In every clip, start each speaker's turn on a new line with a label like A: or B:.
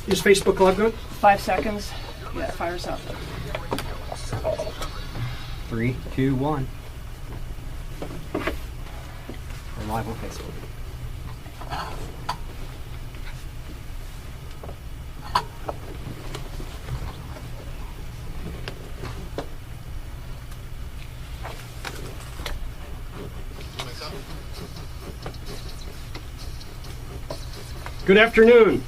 A: Is Facebook Live good?
B: 5 seconds. Yeah, fires up.
C: 3, 2, 1. We're live on Facebook.
A: Good afternoon.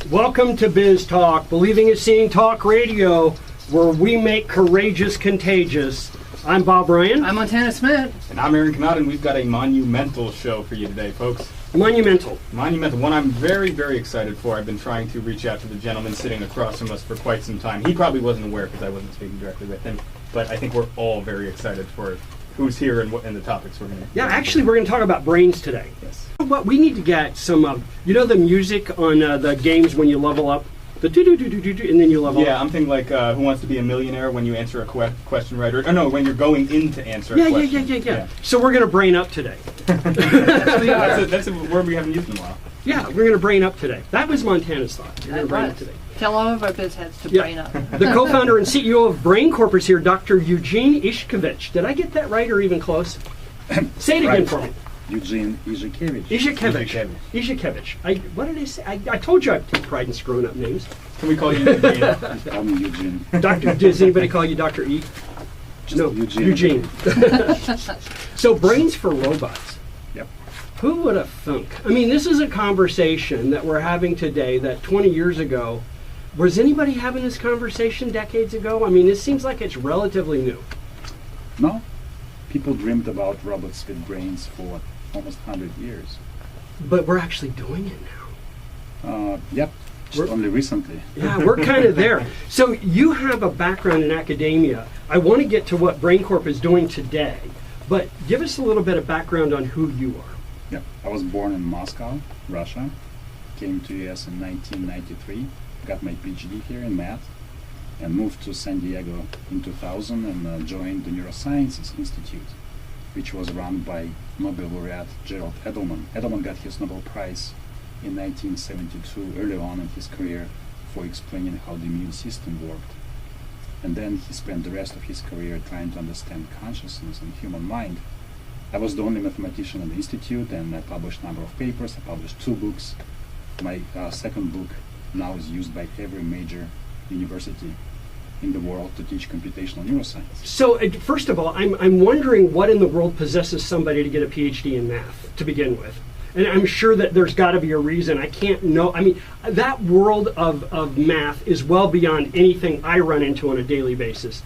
A: Welcome to Biz Talk, Believing is Seeing Talk Radio, where we make courageous contagious. I'm Bob Ryan.
B: I'm Montana Smith.
D: And I'm Aaron Knott, and we've got a monumental show for you today, folks.
A: Monumental.
D: Monumental. One I'm very, very excited for. I've been trying to reach out to the gentleman sitting across from us for quite some time. He probably wasn't aware because I wasn't speaking directly with him, but I think we're all very excited for who's here and the topics we're going to.
A: Yeah, actually, we're going to talk about brains today.
D: Yes.
A: But we need to get some, you know, the music on the games when you level up, the do-do-do-do-do, and then you level up.
D: Yeah, I'm thinking like Who Wants to Be a Millionaire when you answer a question right, or no, when you're going in to answer a question.
A: Yeah. So we're going to brain up today.
D: That's a word we haven't used in a while.
A: Yeah, we're going to brain up today. That was Montana's thought. We're going to brain up today.
B: Tell all of our biz heads to brain up.
A: The co-founder and CEO of Brain Corp is here, Dr. Eugene Izhikevich. Did I get that right or even close? Say it again for me.
E: Eugene Izhikevich.
A: Izhikevich. What did I say? I told you I take pride in screwing up names.
D: Can we call you Eugene?
E: Call me Eugene.
A: Does anybody call you Dr. E?
E: Just
A: No,
E: Eugene.
A: So brains for robots.
E: Yep.
A: Who would have thunk? I mean, this is a conversation that we're having today that 20 years ago, was anybody having this conversation decades ago? I mean, this seems like it's relatively new.
E: No. People dreamed about robots with brains for almost 100 years.
A: But we're actually doing it now.
E: Yep. Just only recently.
A: Yeah, we're kind of there. So you have a background in academia. I want to get to what Brain Corp is doing today, but give us a little bit of background on who you are.
E: Yep. I was born in Moscow, Russia. Came to US in 1993. Got my PhD here in math. And moved to San Diego in 2000 and joined the Neurosciences Institute, which was run by Nobel laureate Gerald Edelman. Edelman got his Nobel Prize in 1972, early on in his career, for explaining how the immune system worked. And then he spent the rest of his career trying to understand consciousness and human mind. I was the only mathematician in the institute, and I published a number of papers. I published 2 books. My second book now is used by every major university in the world to teach computational neuroscience.
A: So first of all, I'm wondering what in the world possesses somebody to get a PhD in math to begin with. And I'm sure that there's got to be a reason. I can't know. I mean, that world of math is well beyond anything I run into on a daily basis.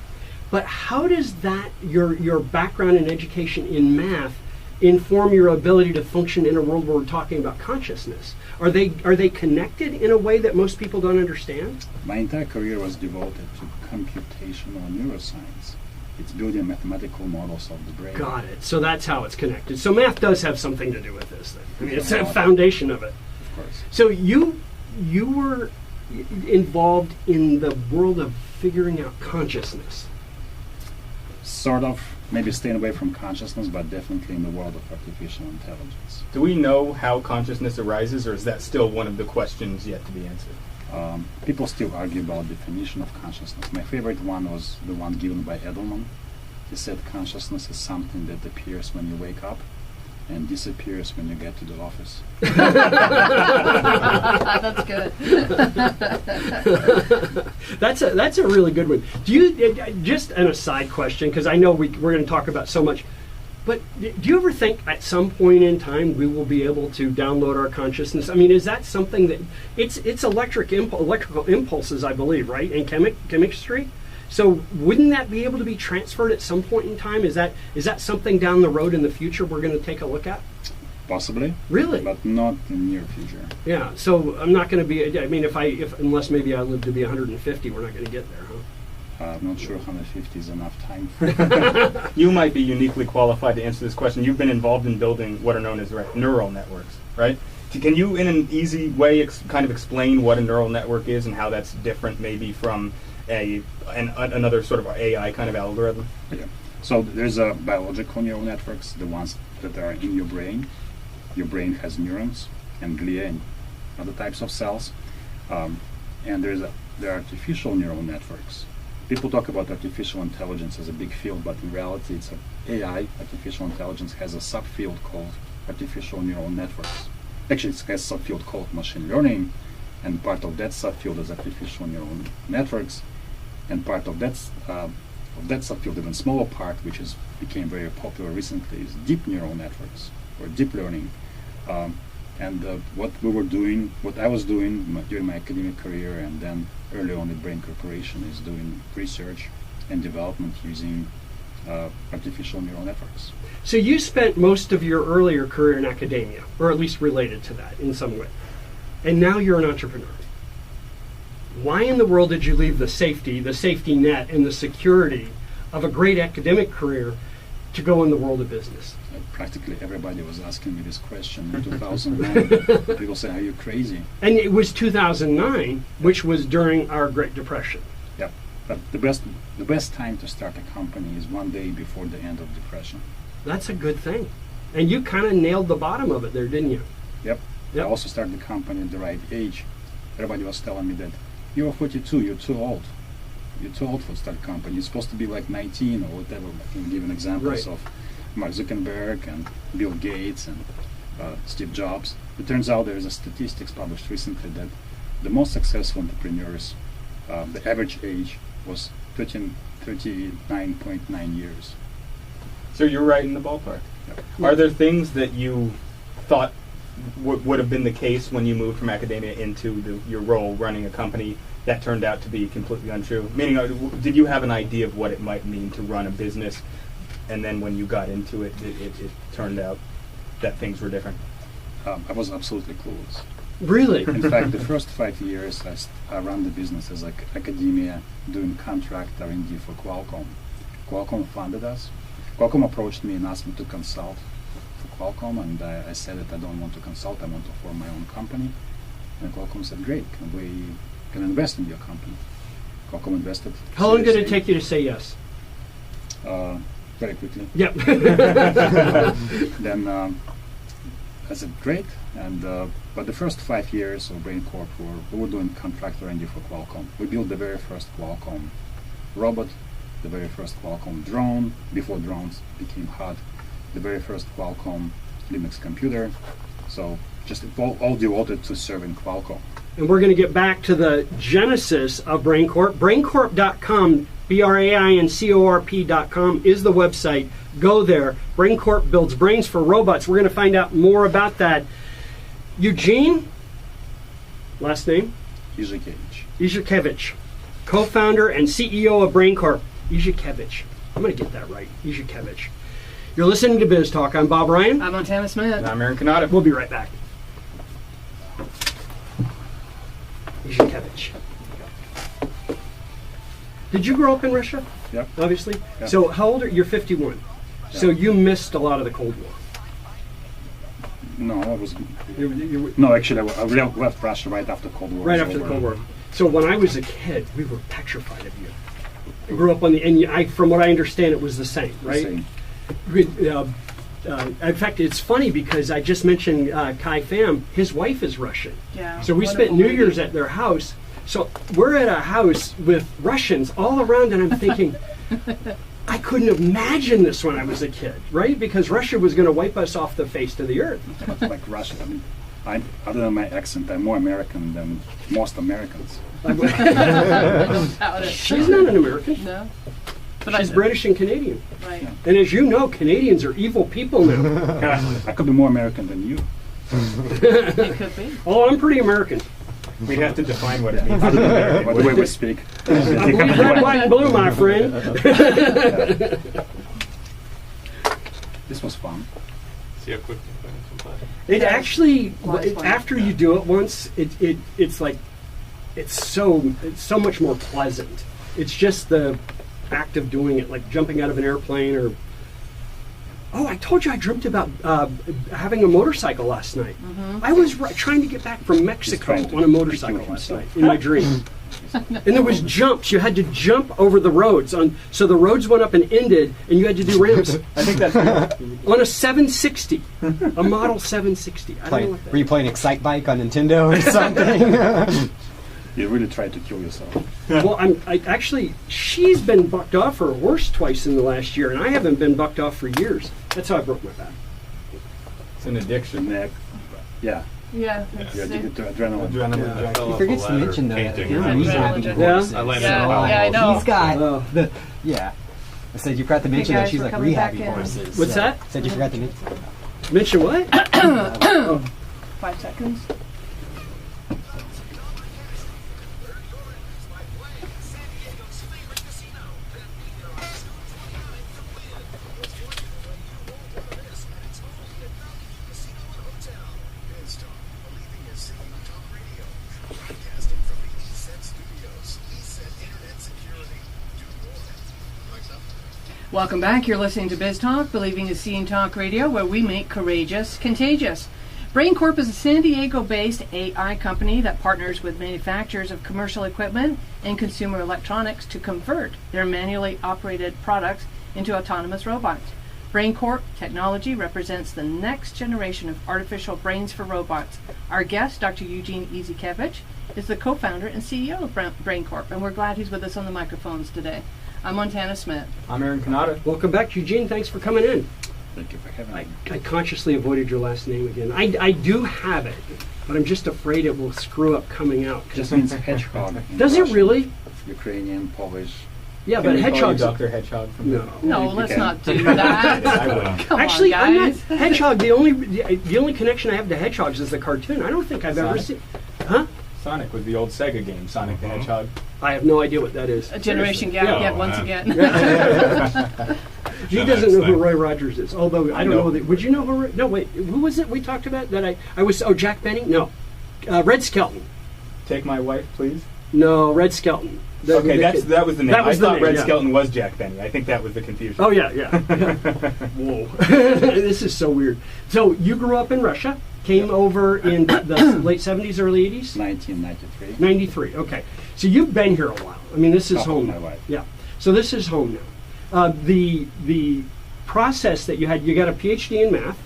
A: But how does that, your background and education in math, inform your ability to function in a world where we're talking about consciousness? Are they connected in a way that most people don't understand?
E: My entire career was devoted to computational neuroscience. It's building mathematical models of the brain.
A: Got it. So that's how it's connected. So math does have something to do with this thing. I mean, it's a foundation of it.
E: Of course.
A: So you were involved in the world of figuring out consciousness.
E: Sort of. Maybe staying away from consciousness, but definitely in the world of artificial intelligence.
D: Do we know how consciousness arises, or is that still one of the questions yet to be answered?
E: People still argue about definition of consciousness. My favorite one was the one given by Edelman. He said consciousness is something that appears when you wake up and disappears when you get to the office.
B: That's good.
A: That's a really good one. Do you, just an aside question, because I know we're going to talk about so much, but do you ever think at some point in time we will be able to download our consciousness? I mean, is that something that, it's electrical impulses, I believe, right, in chemistry? So wouldn't that be able to be transferred at some point in time? Is that something down the road in the future we're going to take a look at?
E: Possibly.
A: Really?
E: But not in the near future.
A: Yeah. So I'm not going to be. I mean, unless maybe I live to be 150, we're not going to get there, huh?
E: I'm not sure 150 is enough time.
D: You might be uniquely qualified to answer this question. You've been involved in building what are known as neural networks, right? Can you, in an easy way, kind of explain what a neural network is and how that's different, maybe from another sort of AI kind of algorithm?
E: Yeah. So there's biological neural networks, the ones that are in your brain. Your brain has neurons and glia, other types of cells, and there are artificial neural networks. People talk about artificial intelligence as a big field, but in reality, it's AI. Artificial intelligence has a subfield called artificial neural networks. Actually, it has a subfield called machine learning, and part of that subfield is artificial neural networks, and part of that subfield, even smaller part, which became very popular recently, is deep neural networks or deep learning. What I was doing during my academic career, and then early on at Brain Corporation, is doing research and development using artificial neural networks.
A: So you spent most of your earlier career in academia, or at least related to that in some way. And now you're an entrepreneur. Why in the world did you leave the safety net, and the security of a great academic career to go in the world of business?
E: Practically everybody was asking me this question in 2009. People say, "Are you crazy?"
A: And it was 2009, which was during our Great Depression.
E: Yep. But the best time to start a company is one day before the end of Depression.
A: That's a good thing. And you kind of nailed the bottom of it there, didn't you?
E: Yep.
A: Yep.
E: I also started the company at the right age. Everybody was telling me that you're 42, you're too old. You're too old to start a company. You're supposed to be like 19 or whatever. I can give an examples
A: Right.
E: of Mark Zuckerberg and Bill Gates and Steve Jobs. It turns out there is a statistics published recently that the most successful entrepreneurs, the average age was 39.9 years.
D: So you're right in the ballpark.
E: Yep.
D: Are there things that you thought would have been the case when you moved from academia into your role running a company that turned out to be completely untrue? Meaning, did you have an idea of what it might mean to run a business, and then when you got into it, it turned out that things were different?
E: I was absolutely clueless.
A: Really?
E: In fact, the first 5 years I ran the business as like academia, doing contract R&D for Qualcomm. Qualcomm funded us. Qualcomm approached me and asked me to consult for Qualcomm, and I said that I don't want to consult, I want to form my own company. And Qualcomm said, "Great, we can invest in your company." Qualcomm invested.
A: How long did it
E: seriously.
A: take you to say yes?
E: Very quickly.
A: Yep.
E: Then I said, "Great," and but the first 5 years of Brain Corp, we were doing contract R&D for Qualcomm. We built the very first Qualcomm robot, the very first Qualcomm drone, before drones became hot, the very first Qualcomm Linux computer. So just all devoted to serving Qualcomm.
A: And we're going to get back to the genesis of BrainCorp. BrainCorp.com, BrainCorp.com is the website. Go there. BrainCorp builds brains for robots. We're going to find out more about that. Eugene, last name? Izhikevich, co-founder and CEO of BrainCorp. Izhikevich. I'm going to get that right. Izhikevich. You're listening to Biz Talk. I'm Bob Ryan.
B: I'm Montana Smith.
D: And I'm Aaron Kanata.
A: We'll be right back. Izhikevich. Did you grow up in Russia?
E: Yep.
A: Obviously.
E: Yeah.
A: So how old are you? You're 51. So you missed a lot of the Cold War.
E: No, I was.
A: You
E: No, actually, I left Russia right after Cold War.
A: right
E: was
A: after the
E: over.
A: Cold War. So when I was a kid, we were petrified of you. I grew up on the, and from what I understand, it was the same, right?
E: Same.
A: In fact, it's funny because I just mentioned Kai Pham. His wife is Russian.
B: Yeah.
A: So we spent
B: wonderful
A: New
B: lady.
A: Year's at their house. So we're at a house with Russians all around, and I'm thinking, I couldn't imagine this when I was a kid, right? Because Russia was going to wipe us off the face of the earth.
E: Like Russia. I mean, other than my accent, I'm more American than most Americans.
B: I don't doubt it.
A: She's not an American.
B: No.
A: She's British and Canadian.
B: Right.
A: And as you know, Canadians are evil people now.
E: I could be more American than you.
B: It could be.
A: Oh, I'm pretty American.
D: We'd have to define what it means to be American.
E: What the way we speak.
A: I bleed red, white, and blue, my friend.
E: This was fun.
F: See how quick you find some time.
A: It actually,
B: Flies by.
A: after you do it once, it's like, it's so much more pleasant. It's just the act of doing it, like jumping out of an airplane or. Oh, I told you I dreamt about having a motorcycle last night. I was trying to get back from Mexico
E: trying to
A: on a motorcycle
E: kill
A: last
E: himself.
A: night in my dream. And there was jumps. You had to jump over the roads. So the roads went up and ended, and you had to do ramps.
D: I think that's
A: On a 760, a model 760. I don't know what that
C: Were you playing Excite Bike on Nintendo or something?
E: You really tried to kill yourself.
A: Well, she's been bucked off for a horse twice in the last year, and I haven't been bucked off for years. That's how I broke my back.
D: it's an addiction.
E: Neck, yeah,
B: Yeah.
E: you're addicted to adrenaline.
D: Adrenaline junkie.
F: fell
C: He
F: off
C: forgets
F: a
C: to
F: ladder
C: mention that.
F: painting.
C: The only reason I think
B: Yeah.
C: horses.
F: I landed
B: Yeah,
F: on my
B: yeah, I
F: horse.
B: know.
C: He's got
A: Oh.
C: the yeah. I said you forgot to mention that
B: guys,
C: she's
B: we're
C: like
B: coming back
C: rehabbing
B: in.
C: horses.
A: What's
C: so-
A: that?
C: Said you forgot to mention.
A: Mention what?
B: 5 seconds. Welcome back. You're listening to Biz Talk, Believing is Seeing Talk Radio, where we make courageous contagious. Brain Corp is a San Diego-based AI company that partners with manufacturers of commercial equipment and consumer electronics to convert their manually operated products into autonomous robots. Brain Corp technology represents the next generation of artificial brains for robots. Our guest, Dr. Eugene Izhikevich, is the co-founder and CEO of Brain Corp, and we're glad he's with us on the microphones today. I'm Montana Smith.
D: I'm Aaron Kanata.
A: Welcome back, Eugene. Thanks for coming in.
E: Thank you for having me.
A: I consciously avoided your last name again. I do have it, but I'm just afraid it will screw up coming out.
E: Just means hedgehog. in
A: Does it
E: Russian,
A: really?
E: Ukrainian, Polish.
A: Yeah,
D: Can
A: but
D: we call you
A: hedgehogs.
D: Dr. Hedgehog from
A: No.
B: No,
E: You
B: let's
E: can.
B: not do that.
D: I would.
B: Come
A: Actually,
B: on,
A: I'm not
B: guys.
A: hedgehog. The only connection I have to hedgehogs is the cartoon. I don't think I've ever
D: Sonic?
A: seen. Huh?
D: Sonic was the old Sega game, Sonic the Hedgehog.
A: I have no idea what that is.
B: A generation gap
A: Yeah.
B: yet once again.
A: He doesn't know who Roy Rogers is. Although I don't
D: know.
A: know. Would you know who? No, wait. Who was it we talked about? That I was. Oh, Jack Benny. No, Red Skelton.
D: Take my wife, please.
A: No, Red Skelton.
D: Okay, that was the name.
A: That was
D: I
A: the
D: thought
A: name,
D: Red
A: yeah.
D: Skelton was Jack Benny. I think that was the confusion.
A: Oh yeah. Whoa, this is so weird. So you grew up in Russia, came over in the late 70s, early 80s.
E: 1993.
A: 93. Okay, so you've been here a while. I mean, this is
E: Half of
A: home
E: my
A: now.
E: life.
A: Yeah. So this is home now. The process that you had, you got a PhD in math,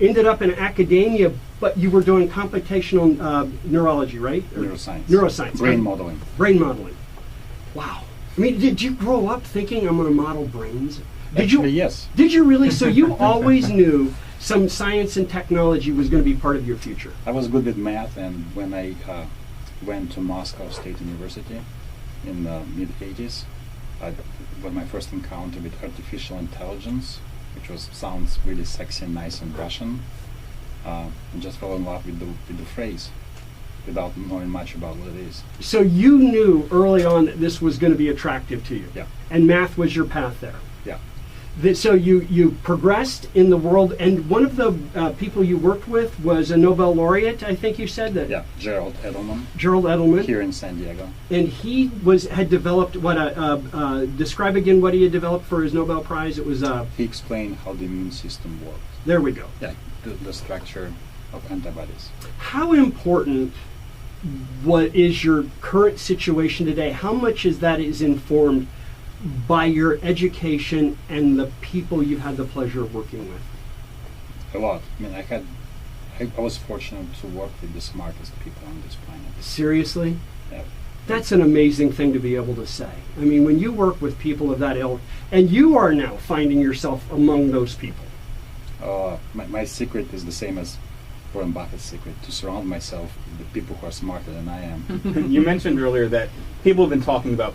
A: ended up in academia, but you were doing computational neurology, right? Or
E: Neuroscience.
A: Neuroscience.
E: Brain modeling.
A: Brain modeling. Wow. I mean, did you grow up thinking I'm going to model brains? Did
E: Actually,
A: you?
E: yes.
A: Did you really? So you always knew some science and technology was going to be part of your future.
E: I was good with math, and when I went to Moscow State University in the mid-80s, I was my first encounter with artificial intelligence, which sounds really sexy and nice in Russian. And just fell in love with the phrase, without knowing much about what it is.
A: So you knew early on that this was going to be attractive to you.
E: Yeah.
A: And math was your path there.
E: Yeah.
A: So you progressed in the world, and one of the people you worked with was a Nobel laureate, I think you said that.
E: Yeah, Gerald Edelman,
A: Gerald Edelman.
E: here in San Diego.
A: And he had developed describe again what he had developed for his Nobel Prize. It was
E: He explained how the immune system works.
A: there we go.
E: Yeah, the structure of antibodies.
A: How important what is your current situation today? How much is that is informed by your education and the people you've had the pleasure of working with?
E: A lot. I mean, I was fortunate to work with the smartest people on this planet.
A: Seriously?
E: Yeah.
A: That's an amazing thing to be able to say. I mean, when you work with people of that ilk, and you are now finding yourself among those people.
E: My secret is the same as Warren Buffett's secret, to surround myself with the people who are smarter than I am.
D: You mentioned earlier that people have been talking about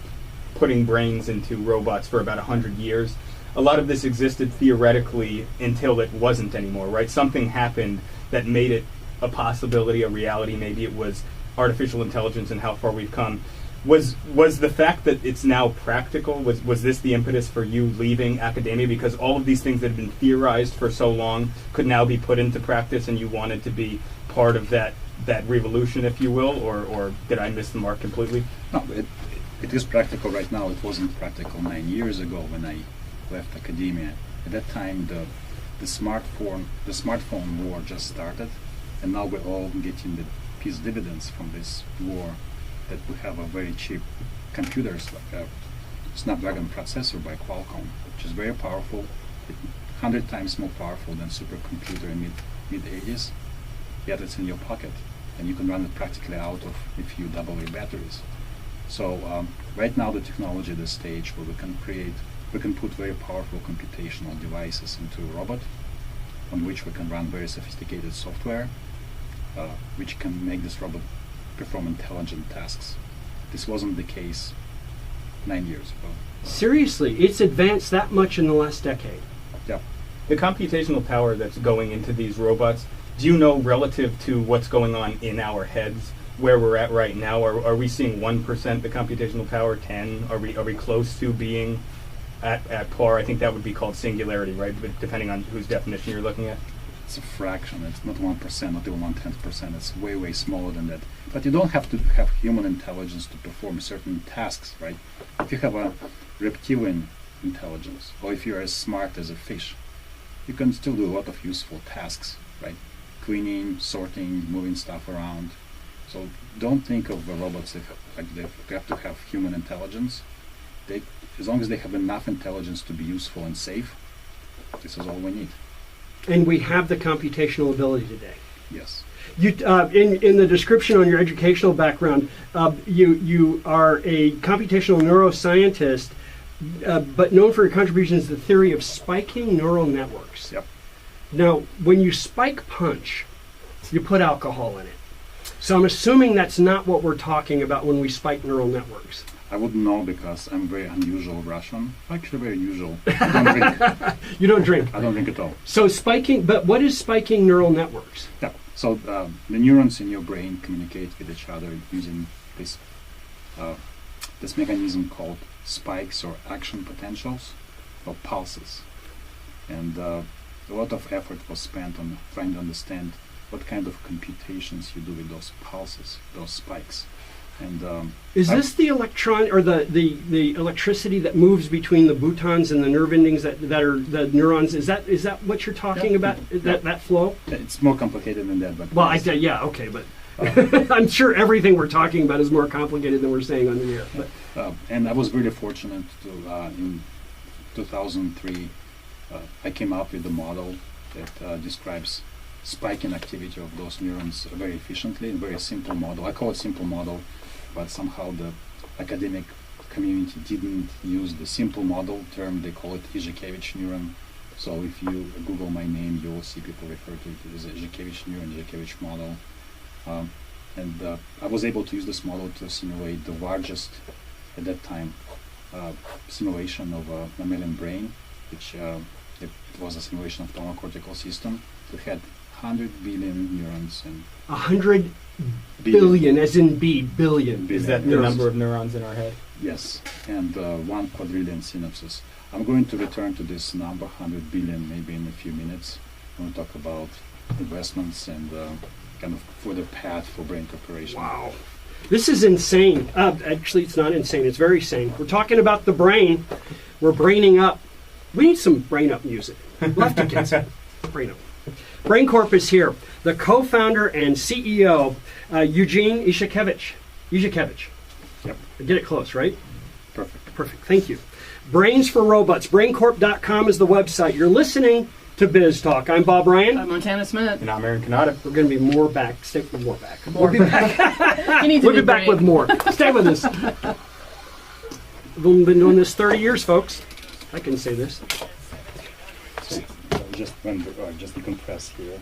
D: putting brains into robots for about 100 years. A lot of this existed theoretically until it wasn't anymore, right? Something happened that made it a possibility, a reality. Maybe it was artificial intelligence and how far we've come. Was the fact that it's now practical, was this the impetus for you leaving academia? Because all of these things that have been theorized for so long could now be put into practice, and you wanted to be part of that revolution, if you will, or did I miss the mark completely?
E: No, it is practical right now. It wasn't practical 9 years ago when I left academia. At that time, the smartphone war just started, and now we're all getting the peace dividends from this war. that we have a very cheap computers like a Snapdragon processor by Qualcomm, which is very powerful, 100 times more powerful than supercomputer in mid 80s. Yet it's in your pocket, and you can run it practically out of if you double your batteries. So right now the technology at the stage where we can put very powerful computational devices into a robot, on which we can run very sophisticated software, which can make this robot perform intelligent tasks. This wasn't the case 9 years ago.
A: Seriously, it's advanced that much in the last decade.
E: Yeah.
D: The computational power that's going into these robots, do you know relative to what's going on in our heads, where we're at right now? Are we seeing 1% the computational power, 10? Are we close to being at par? I think that would be called singularity, right? But depending on whose definition you're looking at.
E: It's a fraction. It's not 1%, not even 1/10%. It's way, way smaller than that. But you don't have to have human intelligence to perform certain tasks, right? If you have a reptilian intelligence, or if you're as smart as a fish, you can still do a lot of useful tasks, right? Cleaning, sorting, moving stuff around. So don't think of the robots like they have to have human intelligence. As long as they have enough intelligence to be useful and safe, this is all we need.
A: And we have the computational ability today.
E: Yes.
A: You, in the description on your educational background, you are a computational neuroscientist, but known for your contributions to the theory of spiking neural networks.
E: Yep.
A: Now, when you spike punch, you put alcohol in it. So I'm assuming that's not what we're talking about when we spike neural networks.
E: I wouldn't know because I'm very unusual Russian. Actually, very usual. I don't drink.
A: You don't drink.
E: I don't drink at all.
A: So spiking, but what is spiking neural networks?
E: Yeah. So the neurons in your brain communicate with each other using this mechanism called spikes or action potentials or pulses. And a lot of effort was spent on trying to understand what kind of computations you do with those pulses, those spikes. And
A: is this the electron or the electricity that moves between the boutons and the nerve endings that are the neurons? Is that what you're talking about? That flow?
E: It's more complicated than that, but
A: well, yeah, okay, but I'm sure everything we're talking about is more complicated than we're saying on the air. But.
E: And I was really fortunate to in 2003 I came up with a model that describes spiking activity of those neurons very efficiently. A very simple model. I call it simple model, but somehow the academic community didn't use the simple model term. They call it Izhikevich neuron. So if you Google my name, you will see people refer to it as Izhikevich neuron, Izhikevich model. And I was able to use this model to simulate the largest, at that time, simulation of a mammalian brain, which it was a simulation of thalamocortical system. It had 100 billion neurons and
A: 100 billion, as in billion.
D: Is that the number of neurons in our head?
E: Yes, and 1 quadrillion synapses. I'm going to return to this number, 100 billion, maybe in a few minutes. I'm going to talk about investments and kind of further path for brain preparation.
A: Wow. This is insane. Actually, it's not insane. It's very sane. We're talking about the brain. We're braining up. We need some brain up music. We'll have to get some brain up. Brain Corp is here. The co-founder and CEO, Eugene Izhikevich. Izhikevich.
E: Yep.
A: Get it close, right?
E: Perfect.
A: Perfect. Thank you. Brains for Robots. BrainCorp.com is the website. You're listening to Biz Talk. I'm Bob Ryan.
B: I'm Montana Smith.
D: And I'm Aaron Kanata.
A: We're going to be more back. Stay with more back. We'll be back.
B: You need to
A: We'll be back with more. Stay with us. We've been doing this 30 years, folks. I can say this.
E: So just decompress here.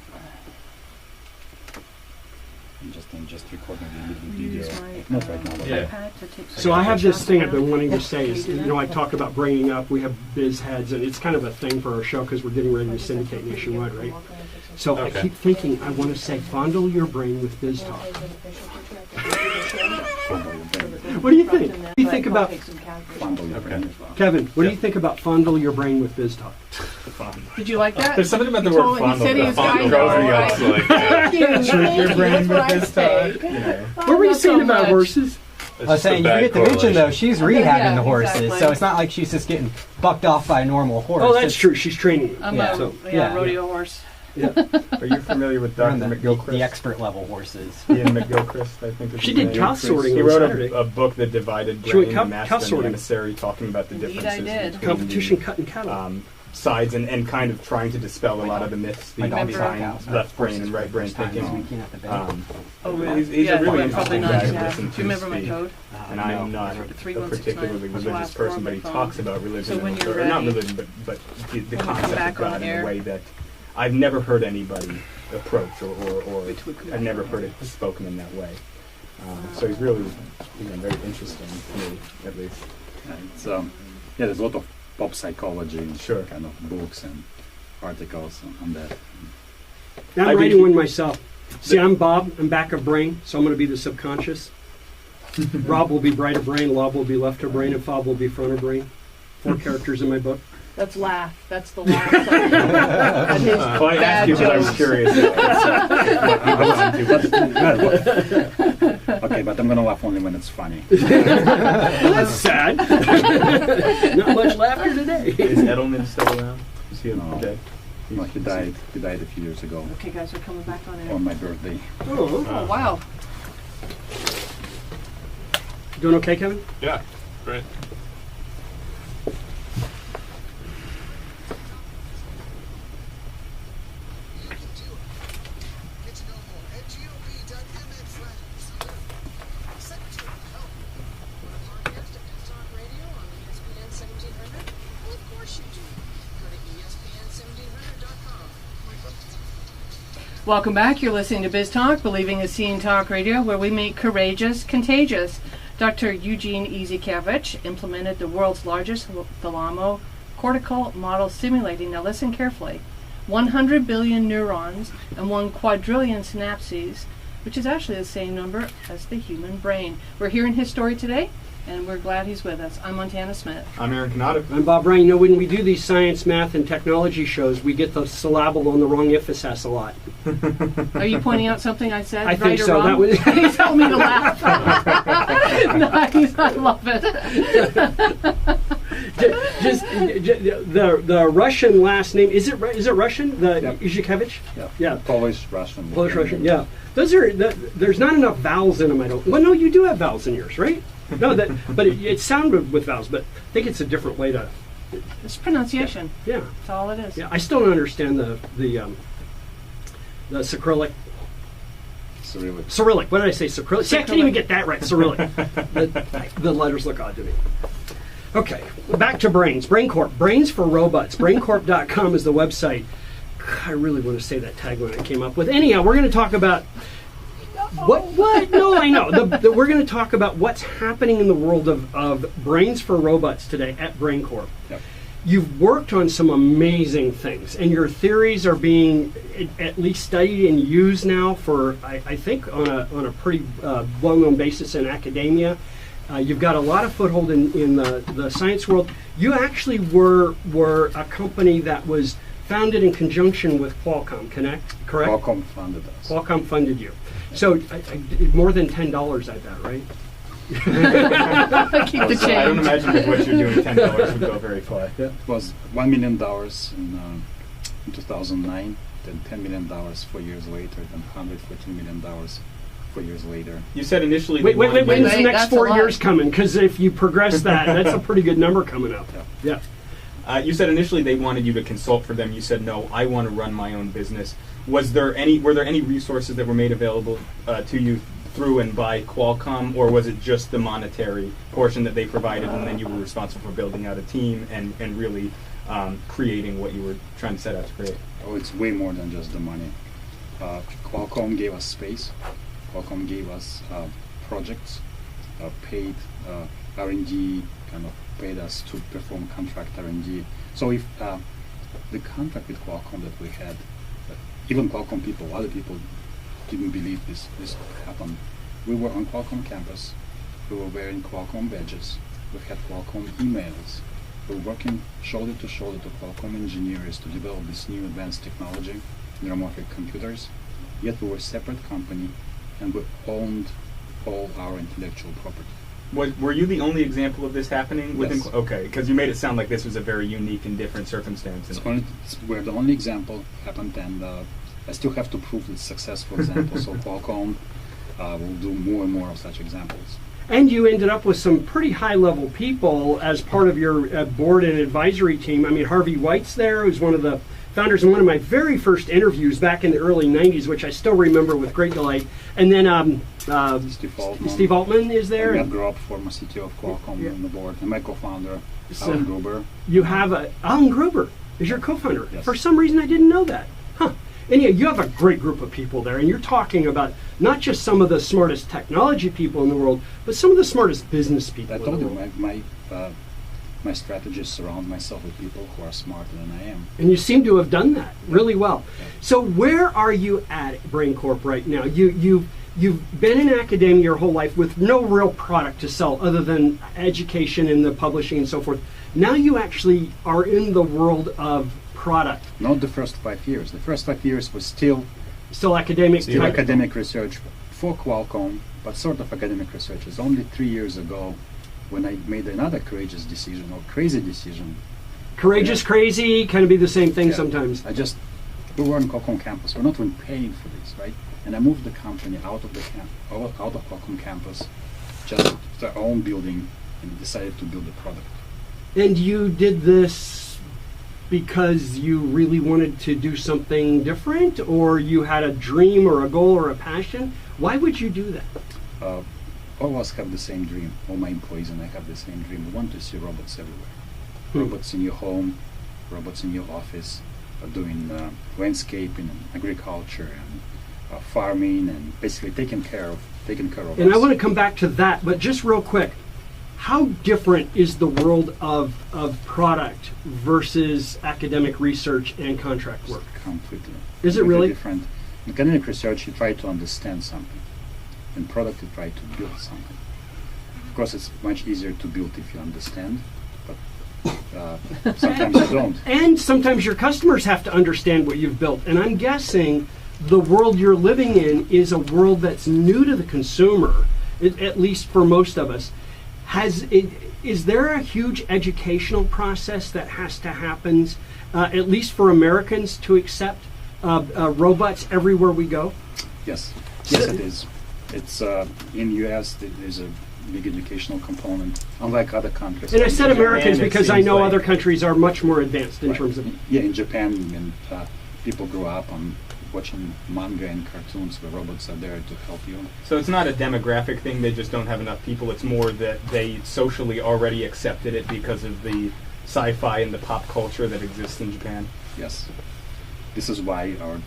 E: I'm just recording the video. Not right now, but
F: Yeah.
A: So I have this thing I've been wanting to say is, I talk about bringing up, we have biz heads, and it's kind of a thing for our show because we're getting ready to syndicate nationwide, right? So I keep thinking, I want to say, fondle your brain with Biz Talk. What do you think? What do you think about,
E: fondle your brain.
A: Kevin, what do you think about fondle your brain with Biz Talk?
B: Did you like that?
F: There's something about the
B: He
F: word
B: told- he
F: fondle.
B: said he
F: that
B: was
F: fondle
B: going
F: goes
B: for it.
F: against, like,
B: Thank
F: your brain
B: That's
F: with
B: what I
F: this
B: say.
F: talk. You know.
A: What were you
B: Not
A: saying
B: so
A: about
B: much.
A: horses?
F: It's
C: I was
F: just a
C: saying, you
F: bad
C: get to mention though,
F: correlation.
C: she's rehabbing
B: Yeah,
C: the horses,
B: exactly.
C: so it's not like she's just getting bucked off by a normal horse.
A: Oh, that's
C: It's-
A: true. She's training.
B: I'm
C: Yeah.
B: a
A: So,
B: rodeo horse.
A: Yeah.
D: Are you familiar with
C: We're on
D: Dr.
C: the
D: McGilchrist?
C: expert level horses.
D: Ian McGilchrist, I think. Is
A: She
D: his
A: did
D: name.
A: cow sorting
D: He
A: on
D: wrote
A: Saturday.
D: a book that divided
A: She went
D: grain,
A: cow-
D: the master
A: cow
D: and the
A: sorting.
D: emissary, talking about the
B: Indeed,
D: differences
B: I did.
D: between
A: Competition
D: the,
A: cutting cattle.
D: sides and kind of trying to dispel a lot of the myths
C: My dog's
D: behind
C: cows.
D: left brain and right brain
C: First time
D: thinking.
C: speaking at the bank.
B: Oh, really?
D: He's
B: yeah,
D: a really
B: probably
D: interesting
B: not.
D: guy to
B: Yeah.
D: listen
B: Do
D: to
B: you remember my
D: speak.
B: code?
D: And I am not a
B: 3169
D: particularly
B: was the
D: religious
B: last four
D: person,
B: on
D: but
B: my
D: he
B: phone.
D: talks about religion,
B: So when
D: and-
B: you're
D: or not
B: ready,
D: religion, but the
B: when we come
D: concept
B: back
D: of God
B: on
D: in
B: air.
D: a way that I've never heard anybody approach, or
B: Which would come
D: I've never
B: back
D: heard
B: on
D: it spoken in that way. So he's really, very interesting to me, at least.
E: It's there's a lot of pop psychology
D: Sure.
E: kind of books and articles on that.
A: I'm
D: I've been
A: writing
D: keep-
A: one myself. See, I'm Bob. I'm back of brain, so I'm going to be the subconscious. Rob will be bright of brain, Lob will be left of brain, and Fob will be front of brain. 4 characters in my book.
B: That's laugh. That's the laugh. That is
D: Well, I
B: bad
D: asked you because I was
B: jokes.
D: curious.
E: Okay, but I'm gonna laugh only when it's funny.
A: Well, that's sad. Not much laughter today.
D: Is Edelman still around? Is he
E: No.
D: dead?
E: No, he died. He died a few years ago
B: Okay, guys, we're coming back on air.
E: on my birthday.
A: Oh,
B: Oh, wow.
A: doing okay, Kevin?
F: Yeah, great.
G: Get to know more at GOP.MX/Receiver. Secretary of Health. Want to podcast at Biz Talk Radio on ESPN 1700? Well, of course you do. Go to ESPN1700.com.
B: Welcome back. You're listening to Biz Talk, Believing is Seeing Talk Radio, where we make courageous contagious. Dr. Eugene Izhikevich implemented the world's largest thalamocortical model simulating, now listen carefully, 100 billion neurons and 1 quadrillion synapses, which is actually the same number as the human brain. We're hearing his story today, and we're glad he's with us. I'm Montana Smith.
D: I'm Aaron Canada.
A: I'm Bob Ryan. You know, when we do these science, math, and technology shows, we get the syllable on the wrong emphasis a lot.
B: Are you pointing out something I said?
A: I
B: right
A: think
B: or
A: so.
B: wrong?
A: That was-
B: He told me to laugh. Nice. I love it.
A: Just the Russian last name, is it Russian? The
E: Yep.
A: Izhikevich?
E: Yeah.
A: Yeah.
E: Polish, Russian.
A: Polish Russian, yeah. Those are there's not enough vowels in them. I don't. Well, no, you do have vowels in yours, right? No, but it sounded with vowels. But I think it's a different way to.
B: It's pronunciation.
A: Yeah,
B: That's all it is.
A: yeah. I still don't understand the Cyrillic. Cyrillic. What did I say? Cyrillic. See, I can't even get that right. Cyrillic. the letters look odd to me. Okay, back to brains. Brain Corp. Brains for robots. BrainCorp.com is the website. I really want to say that tagline I came up with. Anyhow, we're going to talk about what? No, I know. We're going to talk about what's happening in the world of brains for robots today at Brain Corp.
E: Yep.
A: You've worked on some amazing things, and your theories are being at least studied and used now for, I think, on a pretty well-known basis in academia. You've got a lot of foothold in the science world. You actually were a company that was founded in conjunction with Qualcomm, correct?
E: Qualcomm funded us.
A: Qualcomm funded you. So more than $10, I bet, right?
B: Keep the
D: So I don't
B: change.
D: imagine with what you're doing, $10 would go very far.
E: It was $1 million in 2009, then $10 million 4 years later, then $114 million 4 years later.
D: You said initially.
A: Wait,
D: they wanted
A: when's
D: you-
A: the
B: Wait,
A: next
B: that's a
A: 4
B: lot.
A: years coming? Because if you progress that's a pretty good number coming up.
E: Yeah.
A: Yeah.
D: You said initially they wanted you to consult for them. You said no, I want to run my own business. Were there any resources that were made available to you through and by Qualcomm, or was it just the monetary portion that they provided, and then you were responsible for building out a team and really creating what you were trying to set out to create?
E: Oh, it's way more than just the money. Qualcomm gave us space. Qualcomm gave us projects, paid R&D, kind of paid us to perform contract R&D. So if the contract with Qualcomm that we had, even Qualcomm people, other people didn't believe this could happen. We were on Qualcomm campus. We were wearing Qualcomm badges. We had Qualcomm emails. We were working shoulder to shoulder to Qualcomm engineers to develop this new advanced technology, neuromorphic computers. Yet we were a separate company, and we owned all our intellectual property.
D: Were you the only example of this happening within?
E: Yes.
D: Okay, because you made it sound like this was a very unique and different circumstance.
E: We're the only example happened, and I still have to prove it's successful example. So Qualcomm will do more and more of such examples.
A: And you ended up with some pretty high-level people as part of your board and advisory team. I mean, Harvey White's there, who's one of the founders in one of my very first interviews back in the early 90s, which I still remember with great delight. And then Steve Altman is there.
E: And Matt Grob, former CTO of Qualcomm, on the board, and my co-founder,
A: So-
E: Alan Gruber.
A: You have Alan Gruber is your co-founder.
E: Yes.
A: For some reason, I didn't know that. Huh. Anyway, you have a great group of people there, and you're talking about not just some of the smartest technology people in the world, but some of the smartest business people
E: I
A: in
E: told
A: the
E: you,
A: world.
E: my strategy is surround myself with people who are smarter than I am.
A: And you seem to have done that really well. So where are you at Brain Corp right now? You've been in academia your whole life with no real product to sell other than education and the publishing and so forth. Now you actually are in the world of product.
E: Not the first 5 years. The first 5 years was still
A: Academic. type-
E: academic research for Qualcomm, but sort of academic research. It's only 3 years ago when I made another courageous decision or crazy decision.
A: Courageous, crazy, kind of be the same thing
E: Yeah.
A: sometimes.
E: We were on Qualcomm campus. We're not even paying for this, right? And I moved the company out of Qualcomm campus, just to our own building, and decided to build a product.
A: And you did this because you really wanted to do something different, or you had a dream or a goal or a passion? Why would you do that?
E: All of us have the same dream. All my employees and I have the same dream. We want to see robots everywhere. Robots in your home, robots in your office, doing landscaping and agriculture and farming, and basically taking care of
A: And
E: us.
A: I want to come back to that, but just real quick, how different is the world of product versus academic research and contract work?
E: Completely.
A: Is it
E: Completely
A: really?
E: different? In academic research, you try to understand something. In product, you try to build something. Of course, it's much easier to build if you understand, but sometimes you don't.
A: And sometimes your customers have to understand what you've built. And I'm guessing the world you're living in is a world that's new to the consumer, at least for most of us. Is there a huge educational process that has to happen, at least for Americans, to accept robots everywhere we go?
E: Yes, it is. It's in U.S. There's a big educational component, unlike other countries.
A: And I said Americans
D: Japan, it
A: because I
D: seems
A: know
D: like-
A: other countries are much more advanced in
E: Right.
A: terms of.
E: Yeah, in Japan, and people grow up on watching manga and cartoons where robots are there to help you.
D: So it's not a demographic thing, they just don't have enough people. It's more that they socially already accepted it because of the sci-fi and the pop culture that exists in Japan.
E: Yes. This is why our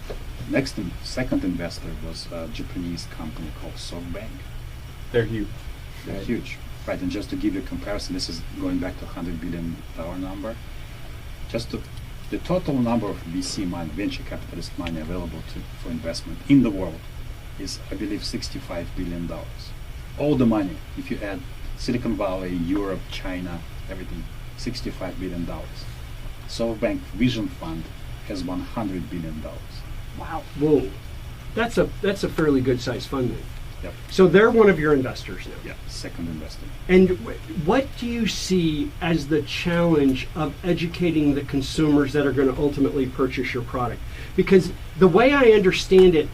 E: second investor was a Japanese company called SoftBank.
D: They're huge.
E: They're
D: Right.
E: huge. Right, and just to give you a comparison, this is going back to $100 billion number. The total number of VC money, venture capitalist money available for investment in the world is, I believe, $65 billion. All the money, if you add Silicon Valley, Europe, China, everything, $65 billion. SoftBank Vision Fund has $100 billion.
B: Wow.
A: Whoa, that's a fairly good sized fund then.
E: Yep.
A: So they're one of your investors now.
E: Yeah, second investor.
A: And what do you see as the challenge of educating the consumers that are going to ultimately purchase your product? Because the way I understand it,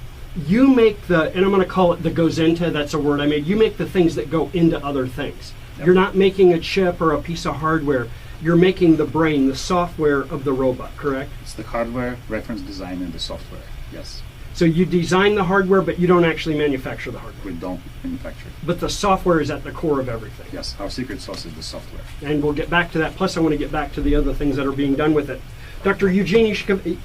A: you make and I'm going to call it the goes into, that's a word I made, you make the things that go into other things.
E: Yep.
A: You're not making a chip or a piece of hardware. You're making the brain, the software of the robot, correct?
E: It's the hardware, reference design, and the software. Yes,
A: So you design the hardware, but you don't actually manufacture the hardware.
E: we don't manufacture.
A: But the software is at the core of everything.
E: Yes, our secret sauce is the software.
A: And we'll get back to that. Plus, I want to get back to the other things that are being done with it. Dr. Eugene Izhikevich,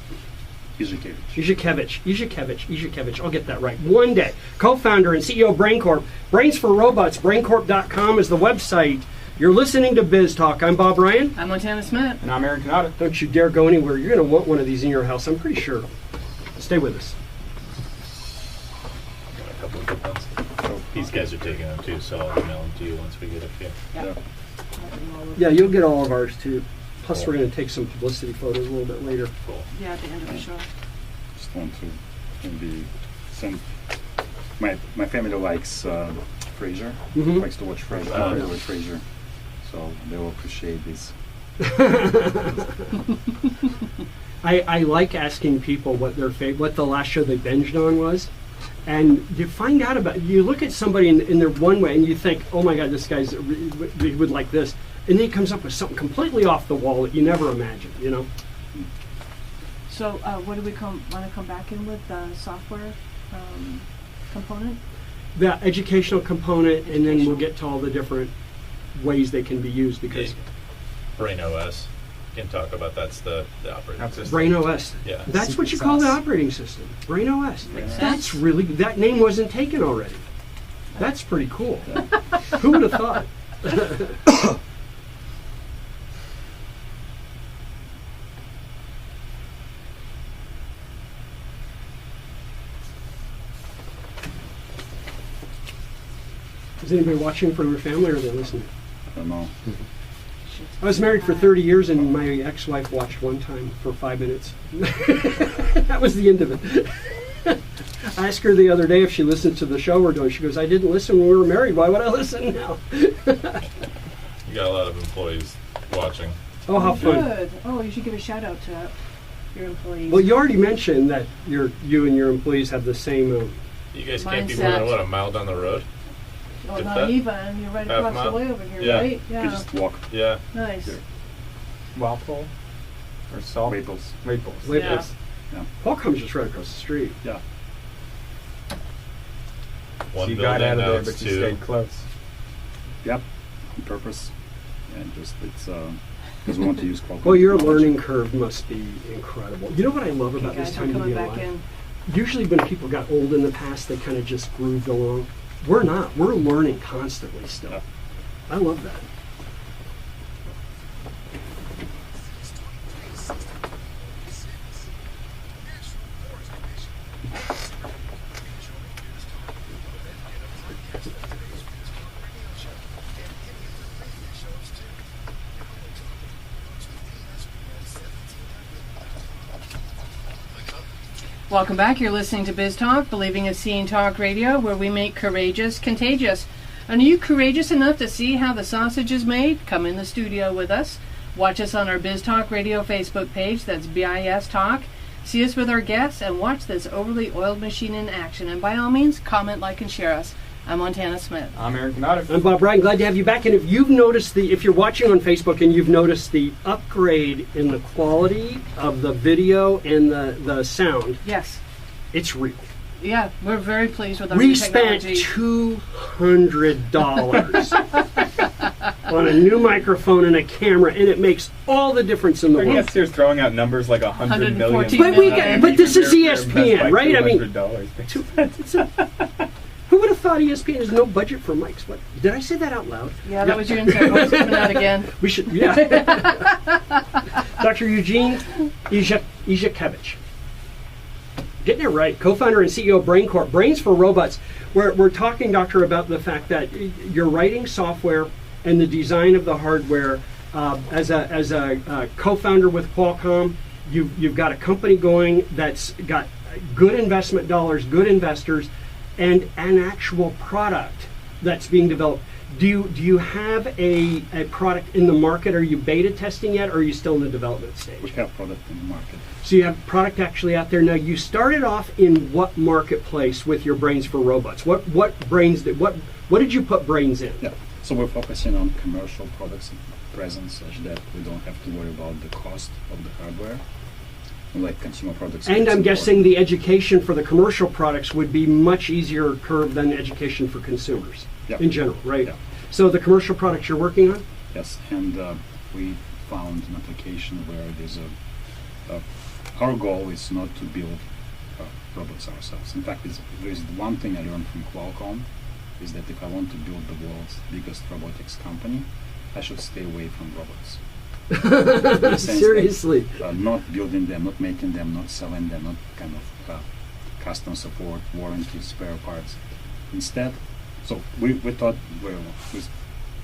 A: I'll get that right one day. Co-founder and CEO of Brain Corp. Brains for Robots, braincorp.com is the website. You're listening to Biz Talk. I'm Bob Ryan.
B: I'm Montana Smith.
D: And I'm Aaron Canada.
A: Don't you dare go anywhere. You're going to want one of these in your house, I'm pretty sure. Stay with us.
F: Got a couple of good ones. These guys are taking them too, so I'll email them to you once we get up here.
B: Yeah.
A: Yeah, you'll get all of ours too. Plus, we're going to take some publicity photos a little bit later.
F: Cool.
B: Yeah, at the end of the show.
E: Just want to maybe send. My family likes Frasier.
A: Mhm.
E: Likes to watch Frasier.
F: Oh,
E: I watch Frasier. So they will appreciate this.
A: I like asking people what their what the last show they binged on was, and you find out about. You look at somebody in their one way, and you think, "Oh my God, this guy's he would like this," and then he comes up with something completely off the wall that you never imagined. You know.
B: So, what do we want to come back in with the software component?
A: The educational component, and then we'll get to all the different ways they can be used because
F: Brain OS. You can talk about that's the operating system.
A: Brain OS.
F: Yeah.
A: That's what you call the operating system. Brain OS.
B: Makes
A: That's
B: sense.
A: really that name wasn't taken already. That's pretty cool. Who would have thought? Is anybody watching from their family or are they listening?
E: I don't know.
A: I was married for 30 years and my ex-wife watched one time for 5 minutes. That was the end of it. I asked her the other day if she listened to the show we're doing. She goes, I didn't listen when we were married. Why would I listen now?
F: You got a lot of employees watching.
A: Oh, how fun.
B: Good. Oh, you should give a shout out to your employees.
A: Well, you already mentioned that you and your employees have the same...
F: You guys can't be more
B: Mindset.
F: than, what, a mile down the road?
B: Oh,
F: if
B: not
F: that-
B: even. You're right
F: half
B: across the
F: mile?
B: way over here,
F: Yeah.
B: right?
E: You
B: Yeah.
E: can just walk.
F: Yeah.
B: Nice.
E: Here.
D: Walpole or Salt?
E: Waples.
D: Waples.
A: Waples.
B: Yeah.
A: Qualcomm's just right across the street.
E: Yeah.
F: One
D: So you
F: building,
D: got out of
F: now
D: there,
F: it's
D: but you
F: two.
D: stayed close.
E: Yep. On purpose. And just it's because we want to use Qualcomm.
A: Well, your
E: technology.
A: learning curve must be incredible. You know what I love
B: You
A: about this
B: guys are
A: time to
B: coming
A: be
B: back
A: alive?
B: in.
A: Usually when people got old in the past, they kind of just grooved along. We're not. We're learning constantly still.
E: Yeah.
A: I love that.
B: Welcome back. You're listening to Biz Talk, Believing is Seeing Talk Radio, where we make courageous contagious. And are you courageous enough to see how the sausage is made? Come in the studio with us. Watch us on our Biz Talk Radio Facebook page. That's BIS Talk. See us with our guests and watch this overly oiled machine in action. And by all means, comment, like, and share us. I'm Montana Smith.
D: I'm Eric Donato.
A: I'm Bob Bryan. Glad to have you back. And if you've noticed if you're watching on Facebook and you've noticed the upgrade in the quality of the video and the sound,
B: Yes.
A: it's real.
B: Yeah, we're very pleased with our
A: We
B: new
A: spent
B: technology.
A: $200 on a new microphone and a camera, and it makes all the difference in the
D: Are you
A: world.
D: guys here throwing out numbers like 100 million?
B: 114
A: But we
B: million.
A: but this is
D: They're best by
A: ESPN, right? I mean,
D: $200.
A: who would have thought ESPN has no budget for mics? What did I say that out loud?
B: Yeah, that was your inside voice coming out again.
A: We should, yeah. Dr. Eugene Izhikevich. Getting it right. Co-founder and CEO of Brain Corp. Brains for Robots. We're talking, Doctor, about the fact that you're writing software and the design of the hardware. As a co-founder with Qualcomm, you've got a company going that's got good investment dollars, good investors, and an actual product that's being developed. Do you have a product in the market? Are you beta testing yet, or are you still in the development stage?
E: We have product in the market.
A: So you have product actually out there now. You started off in what marketplace with your Brains for Robots? What did you put Brains in?
E: Yeah. So we're focusing on commercial products at present, such that we don't have to worry about the cost of the hardware. Like consumer products.
A: And
E: it's
A: I'm guessing
E: important.
A: the education for the commercial products would be much easier curve than education for consumers
E: Yeah.
A: in general, right?
E: Yeah.
A: So the commercial products you're working on?
E: Yes, and we found an application where there's our goal is not to build robots ourselves. In fact, there's one thing I learned from Qualcomm is that if I want to build the world's biggest robotics company, I should stay away from robots. In the sense that,
A: Seriously.
E: not building them, not making them, not selling them, not kind of custom support, warranty, spare parts. Instead, so we thought, we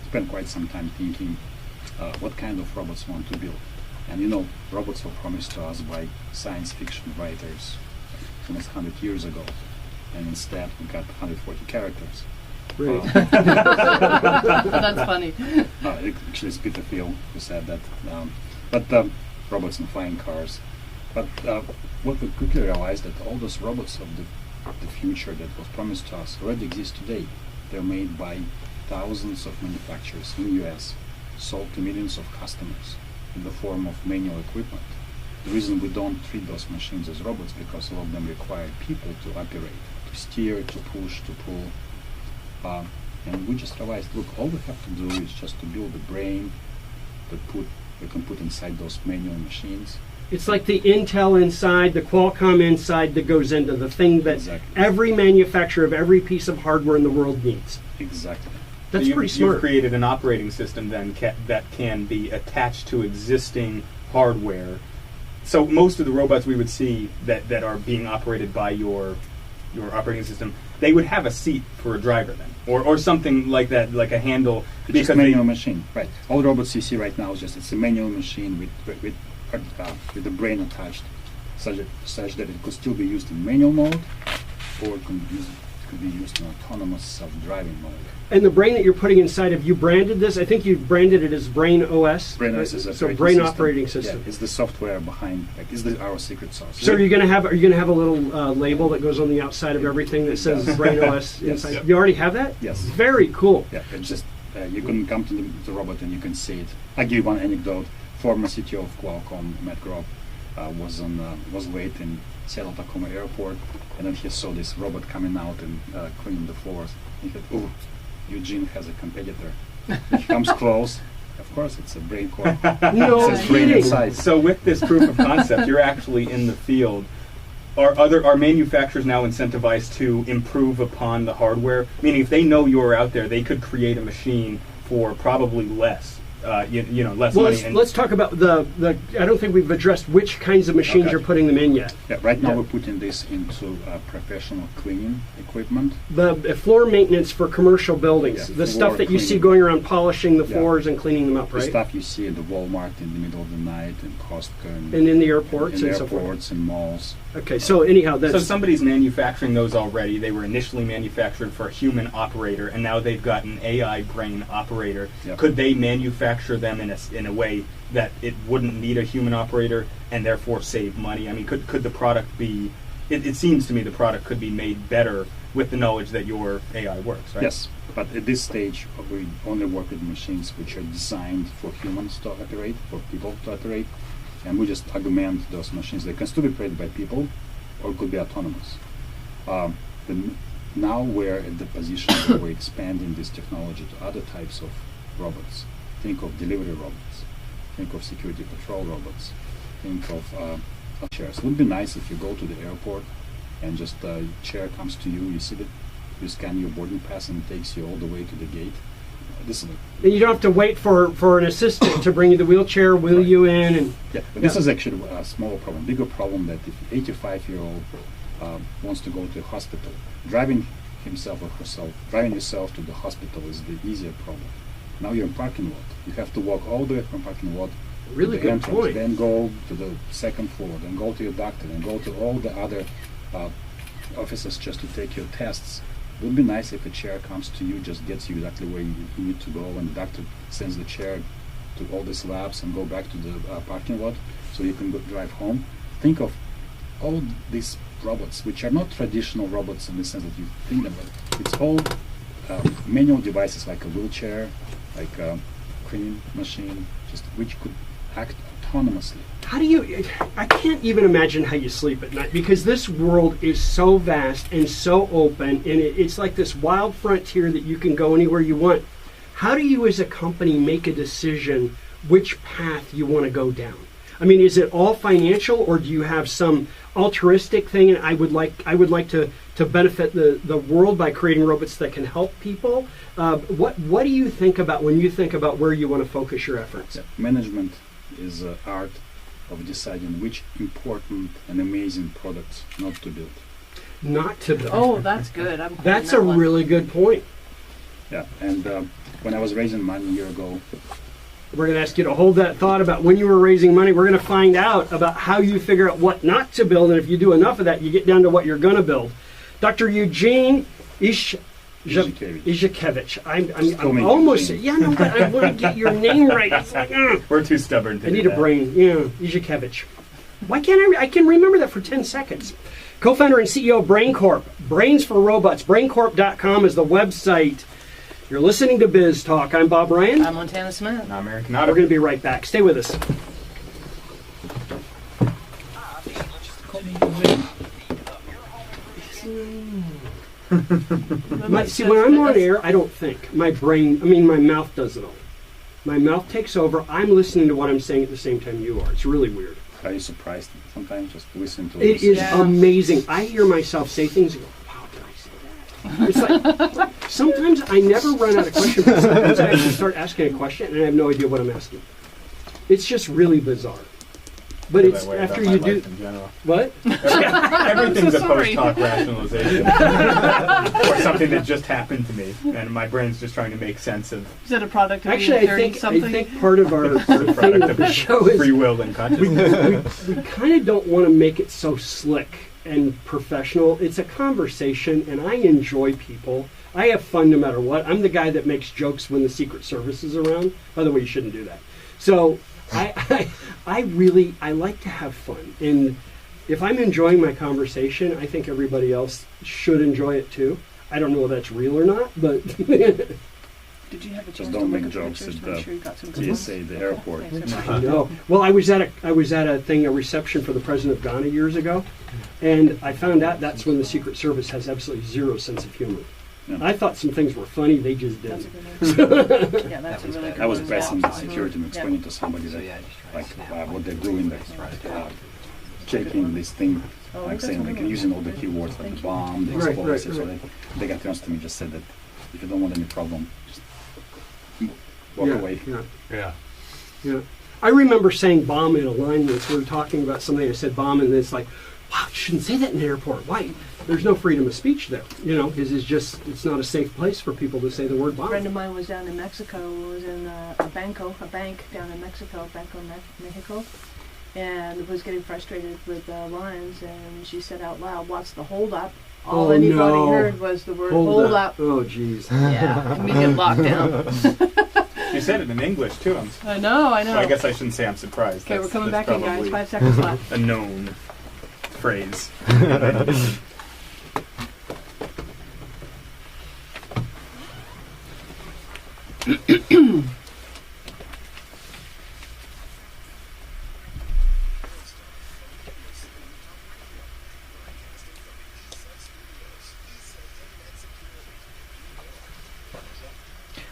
E: spent quite some time thinking what kind of robots we want to build. And robots were promised to us by science fiction writers almost 100 years ago. And instead we got 140 characters.
A: Right.
B: That's funny.
E: Actually, it's Peter Thiel who said that. But robots and flying cars. But what we quickly realized that all those robots of the future that was promised to us already exist today. They're made by thousands of manufacturers in US, sold to millions of customers in the form of manual equipment. The reason we don't treat those machines as robots because a lot of them require people to operate, to steer, to push, to pull. And we just realized, look, all we have to do is just to build a brain that we can put inside those manual machines.
A: It's like the Intel inside, the Qualcomm inside that goes into the thing that
E: Exactly.
A: every manufacturer of every piece of hardware in the world needs.
E: Exactly.
A: That's
D: So
A: pretty
D: You've
A: smart.
D: created an operating system then that can be attached to existing hardware. So most of the robots we would see that are being operated by your operating system, they would have a seat for a driver then, or something like that, like a handle.
E: It's just a manual machine, right? All robots you see right now is just it's a manual machine with the brain attached, such that it could still be used in manual mode, or it could be used in autonomous self-driving mode.
A: And the brain that you're putting inside, have you branded this? I think you branded it as Brain OS.
E: Brain OS is a
A: so
E: operating
A: Brain
E: system.
A: operating system.
E: Yeah, it's the software behind, like, it's our secret sauce.
A: So are you going to have a little label that goes on the outside of everything that says Brain OS
E: Yes.
A: inside?
E: Yep.
A: You already have that?
E: Yes.
A: Very cool.
E: Yeah, it's just you can come to the robot and you can see it. I'll give you one anecdote. Former CTO of Qualcomm, Matt Corp, was late in Seattle-Tacoma Airport, and then he saw this robot coming out and cleaning the floors. He said, "Oh, Eugene has a competitor." He comes close. Of course, it's a Brain Corp.
A: No
E: It says brain
A: kidding.
E: inside.
D: So with this proof of concept, you're actually in the field. Are manufacturers now incentivized to improve upon the hardware? Meaning, if they know you're out there, they could create a machine for probably less, less
A: Well,
D: money.
A: let's talk about the. I don't think we've addressed which kinds of machines
E: Okay.
A: you're putting them in yet.
E: Yeah, right now
A: Yeah.
E: we're putting this into professional cleaning equipment.
A: The floor maintenance for commercial buildings,
E: Yeah,
A: the
E: floor
A: stuff that you see
E: cleaning.
A: going around polishing the
E: Yeah.
A: floors and cleaning them up,
E: The
A: right?
E: stuff you see at the Walmart in the middle of the night, and Costco,
A: And in the airports
E: in
A: and so forth.
E: airports and malls.
A: Okay, so anyhow,
D: So
A: that's
D: somebody's manufacturing those already. They were initially manufactured for a human operator, and now they've got an AI brain operator.
E: Yep.
D: Could they manufacture them in a way that it wouldn't need a human operator and therefore save money? I mean, could the product be? It seems to me the product could be made better with the knowledge that your AI works, right?
E: Yes, but at this stage, we only work with machines which are designed for humans to operate, for people to operate, and we just augment those machines. They can still be operated by people, or could be autonomous. Now we're at the position where we're expanding this technology to other types of robots. Think of delivery robots. Think of security patrol robots. Think of chairs. It would be nice if you go to the airport and just a chair comes to you, you sit it, you scan your boarding pass, and it takes you all the way to the gate. This is
A: and you don't have to wait for an assistant to bring you the wheelchair, wheel
E: Right.
A: you in, and
E: but this is actually a small problem. Bigger problem that if 85-year-old wants to go to a hospital, driving yourself to the hospital is the easier problem. Now you're in parking lot. You have to walk all the way from parking lot
A: really
E: to the
A: good
E: entrance,
A: point.
E: then go to the second floor, then go to your doctor, then go to all the other offices just to take your tests. It would be nice if a chair comes to you, just gets you exactly where you need to go, and the doctor sends the chair to all these labs and go back to the parking lot so you can drive home. Think of all these robots, which are not traditional robots in the sense that you think them, but it's all manual devices like a wheelchair, like a cleaning machine, just which could act autonomously.
A: How do you? I can't even imagine how you sleep at night because this world is so vast and so open, and it's like this wild frontier that you can go anywhere you want. How do you, as a company, make a decision which path you want to go down? I mean, is it all financial, or do you have some altruistic thing? And I would like to benefit the world by creating robots that can help people. What do you think about when you think about where you want to focus your efforts?
E: Yeah. Management is art of deciding which important and amazing products not to build.
A: Not to build.
B: Oh, that's good. I'm
A: That's
B: that
A: a
B: one.
A: really good point.
E: Yeah, and when I was raising money a year ago,
A: We're going to ask you to hold that thought about when you were raising money. We're going to find out about how you figure out what not to build, and if you do enough of that, you get down to what you're going to build. Dr. Eugene
E: Izhikevich.
A: I'm almost, yeah, no, but I want to get your name right. It's like,
D: We're too stubborn to
A: I
D: do
A: need a
D: that.
A: brain. Yeah, Izhikevich. Why can't I can remember that for 10 seconds. Co-founder and CEO of Brain Corp. Brains for Robots. BrainCorp.com is the website. You're listening to Biz Talk. I'm Bob Ryan.
B: I'm Montana Smith.
D: Not American
A: We're
D: Auto.
A: going to be right back. Stay with us. See, when I'm on air, I don't think. My mouth does it all. My mouth takes over. I'm listening to what I'm saying at the same time you are. It's really weird.
E: Are you surprised sometimes just listen to
A: It
E: this?
A: is
B: Yeah.
A: amazing. I hear myself say things and go, wow, did I say that? It's like, sometimes I never run out of questions, but sometimes I actually start asking a question and I have no idea what I'm asking. It's just really bizarre. But
D: Feel
A: it's
D: that way
A: after
D: about
A: you
D: my
A: do
D: life in general.
A: what?
D: Everything's
B: I'm so
D: a
B: sorry.
D: post-hoc rationalization, or something that just happened to me, and my brain's just trying to make sense of
B: Is that a product of
A: Actually,
B: being
A: I
B: 30
A: think
B: something?
A: part of our
D: the
A: thing
D: product
A: with the
D: of
A: show is
D: free will and consciousness.
A: we kind of don't want to make it so slick and professional. It's a conversation, and I enjoy people. I have fun no matter what. I'm the guy that makes jokes when the Secret Service is around. By the way, you shouldn't do that. So I really like to have fun, and if I'm enjoying my conversation, I think everybody else should enjoy it too. I don't know if that's real or not, but
B: Did you have a chance
E: Just
B: to
E: don't
B: look
E: make
B: at the
E: jokes
B: pictures
E: at
B: to make
E: the
B: sure you got some good ones?
E: TSA, the airport.
B: Thanks.
A: I know. Well, I was at a thing, a reception for the president of Ghana years ago, and I found out that's when the Secret Service has absolutely zero sense of humor.
E: Yeah.
A: I thought some things were funny, they just
B: That's a
A: didn't.
B: good one. Yeah, that's a really good
E: I was
B: one.
E: pressing
B: Yeah.
E: the security and explaining to somebody that, like, what they're doing, checking this thing,
B: Oh,
E: like
B: that's
E: saying, like,
B: wonderful.
E: using all the keywords, like
B: Thank
E: the
B: you.
E: bomb, the
A: Right,
E: explosives.
A: right.
E: So they got turns to me, just said that if you don't want any problem, just walk
A: Yeah,
E: away.
A: yeah,
F: Yeah.
A: yeah. I remember saying bomb in a line once. We were talking about somebody that said bomb, and it's like, wow, you shouldn't say that in the airport. Why? There's no freedom of speech there. You know, it's not a safe place for people to say the word
B: A
A: bomb.
B: friend of mine was down in Mexico, was in a bank down in Mexico, Banco Mexico, and was getting frustrated with the lines, and she said out loud, "What's the hold up?" All
A: Oh,
B: anybody
A: no.
B: heard was the word hold up.
A: Oh, jeez.
B: Yeah, immediate lockdown.
D: You said it in English too.
B: I know.
D: So I guess I shouldn't say I'm surprised.
B: Okay, we're coming
D: That's
B: back in, guys.
D: probably
B: 5 seconds left.
D: a known phrase.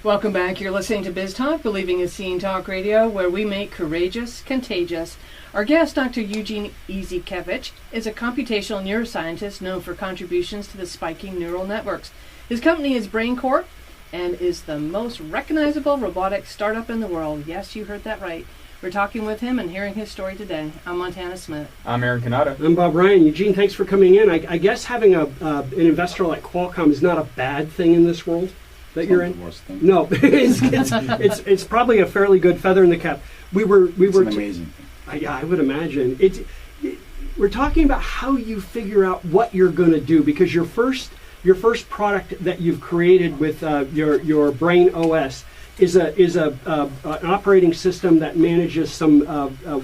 B: Welcome back. You're listening to Biz Talk, Believing is Seeing Talk Radio, where we make courageous contagious. Our guest, Dr. Eugene Izhikevich, is a computational neuroscientist known for contributions to the spiking neural networks. His company is Brain Corp and is the most recognizable robotic startup in the world. Yes, you heard that right. We're talking with him and hearing his story today. I'm Montana Smith.
D: I'm Aaron Canada.
A: I'm Bob Ryan. Eugene, thanks for coming in. I guess having an investor like Qualcomm is not a bad thing in this world that
E: It's
A: you're
E: not
A: in.
E: the worst thing.
A: No, it's probably a fairly good feather in the cap. We were
E: It's an amazing thing.
A: yeah, I would imagine. We're talking about how you figure out what you're going to do, because your first product that you've created with your Brain OS is an operating system that manages some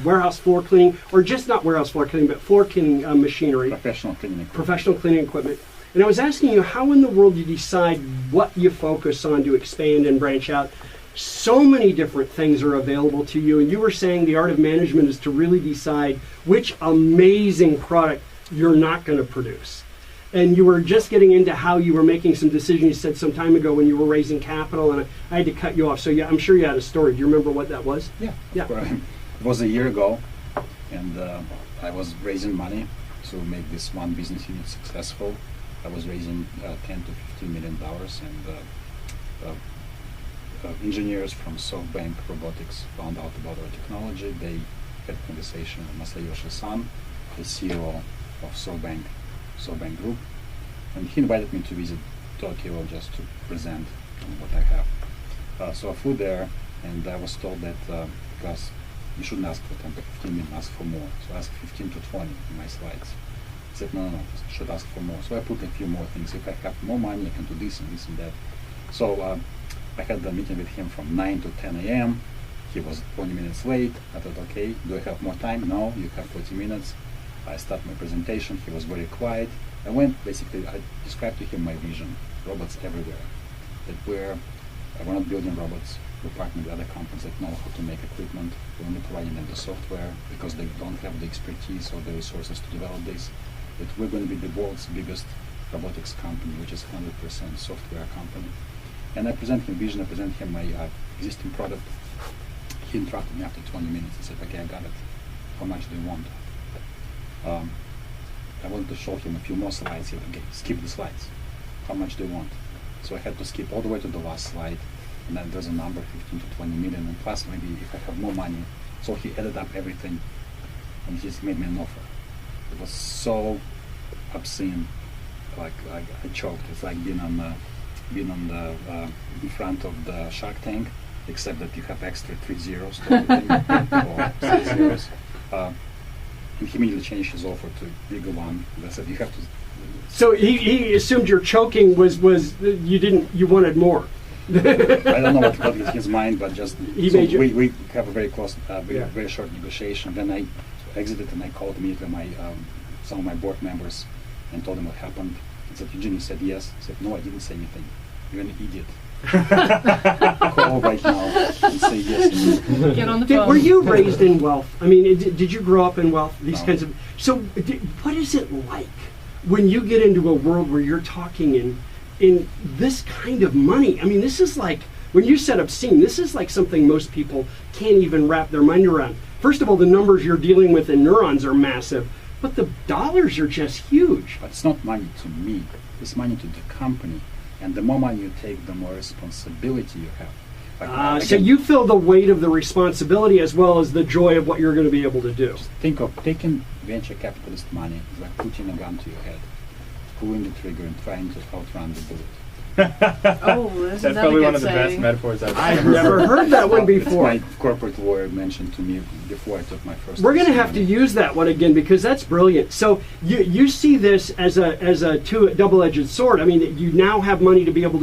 A: warehouse floor cleaning, or just not warehouse floor cleaning, but floor cleaning machinery,
E: Professional clinic.
A: professional cleaning equipment. And I was asking you, how in the world you decide what you focus on to expand and branch out? So many different things are available to you, and you were saying the art of management is to really decide which amazing product you're not going to produce. And you were just getting into how you were making some decisions you said some time ago when you were raising capital, and I had to cut you off. So yeah, I'm sure you had a story. Do you remember what that was?
E: Yeah.
A: Yeah.
E: Well, it was a year ago, and I was raising money to make this one business unit successful. I was raising $10 to $15 million, and engineers from SoftBank Robotics found out about our technology. They had a conversation with Masayoshi-san, the CEO of SoftBank Group, and he invited me to visit Tokyo just to present what I have. So I flew there, and I was told that because you shouldn't ask for 10 to 15 million, ask for more. So I asked 15 to 20 in my slides. I said, no, I should ask for more. So I put a few more things. If I have more money, I can do this and this and that. So I had the meeting with him from 9 to 10 a.m. He was 20 minutes late. I thought, okay, do I have more time? No, you have 40 minutes. I start my presentation. He was very quiet. I described to him my vision, robots everywhere. That we're not building robots. We're partnering with other companies that know how to make equipment. We're only providing them the software because they don't have the expertise or the resources to develop this. That we're going to be the world's biggest robotics company, which is 100% software company. And I present him vision, I present him my existing product. He interrupted me after 20 minutes and said, okay, I got it. How much do you want? I wanted to show him a few more slides. He said, okay, skip the slides. How much do you want? So I had to skip all the way to the last slide. And then there's a number, 15 to 20 million. And plus maybe if I have more money. So he added up everything and he just made me an offer. It was so obscene. Like I choked. It's like being in front of the Shark Tank, except that you have extra 3 zeros to everything, or 6 zeros. And he immediately changed his offer to bigger one. I said, you have to.
A: So he assumed your choking was you wanted more.
E: I don't know what was in his mind, but just we have a very close, very short negotiation. Then I exited and I called immediately some of my board members and told them what happened. I said, Eugene, you said yes. I said, no, I didn't say anything. You're an idiot. Call right now and say yes.
B: Get on the phone.
A: Were you raised in wealth? I mean, did you grow up in wealth? These
E: No.
A: kinds of. So, what is it like when you get into a world where you're talking in this kind of money? I mean, this is like when you said obscene. This is like something most people can't even wrap their mind around. First of all, the numbers you're dealing with in neurons are massive, but the dollars are just huge.
E: But it's not money to me. It's money to the company. And the more money you take, the more responsibility you have.
A: So you feel the weight of the responsibility as well as the joy of what you're going to be able to do.
E: Just think of taking venture capitalist money, like putting a gun to your head, pulling the trigger and trying to outrun the bullet.
B: Oh,
D: That's probably one of the best metaphors I've
A: Never heard that one before.
E: My corporate lawyer mentioned to me before I took my first.
A: We're going to have to use that one again because that's brilliant. So you see this as a double-edged sword. I mean, you now have money to be able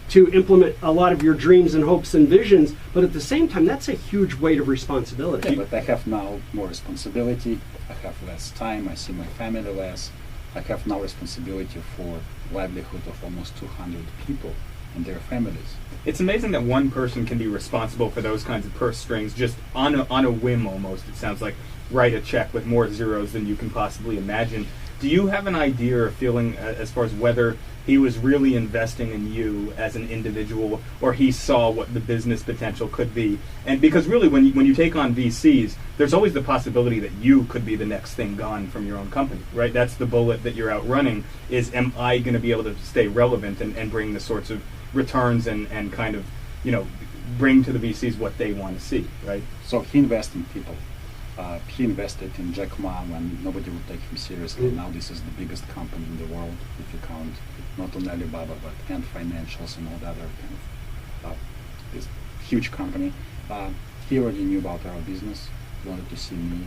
A: to implement a lot of your dreams and hopes and visions, but at the same time, that's a huge weight of responsibility.
E: Yeah, but I have now more responsibility. I have less time. I see my family less. I have now responsibility for livelihood of almost 200 people and their families.
D: It's amazing that one person can be responsible for those kinds of purse strings just on a whim almost. It sounds like write a check with more zeros than you can possibly imagine. Do you have an idea or feeling as far as whether he was really investing in you as an individual or he saw what the business potential could be? And because really when you take on VCs, there's always the possibility that you could be the next thing gone from your own company, right? That's the bullet that you're outrunning is, am I going to be able to stay relevant and bring the sorts of returns and kind of, bring to the VCs what they want to see, right?
E: So he invested in people. He invested in Jack Ma when nobody would take him seriously. Now this is the biggest company in the world, if you count not only Alibaba but Ant Financials and all the other kind of this huge company. He already knew about our business. He wanted to see me.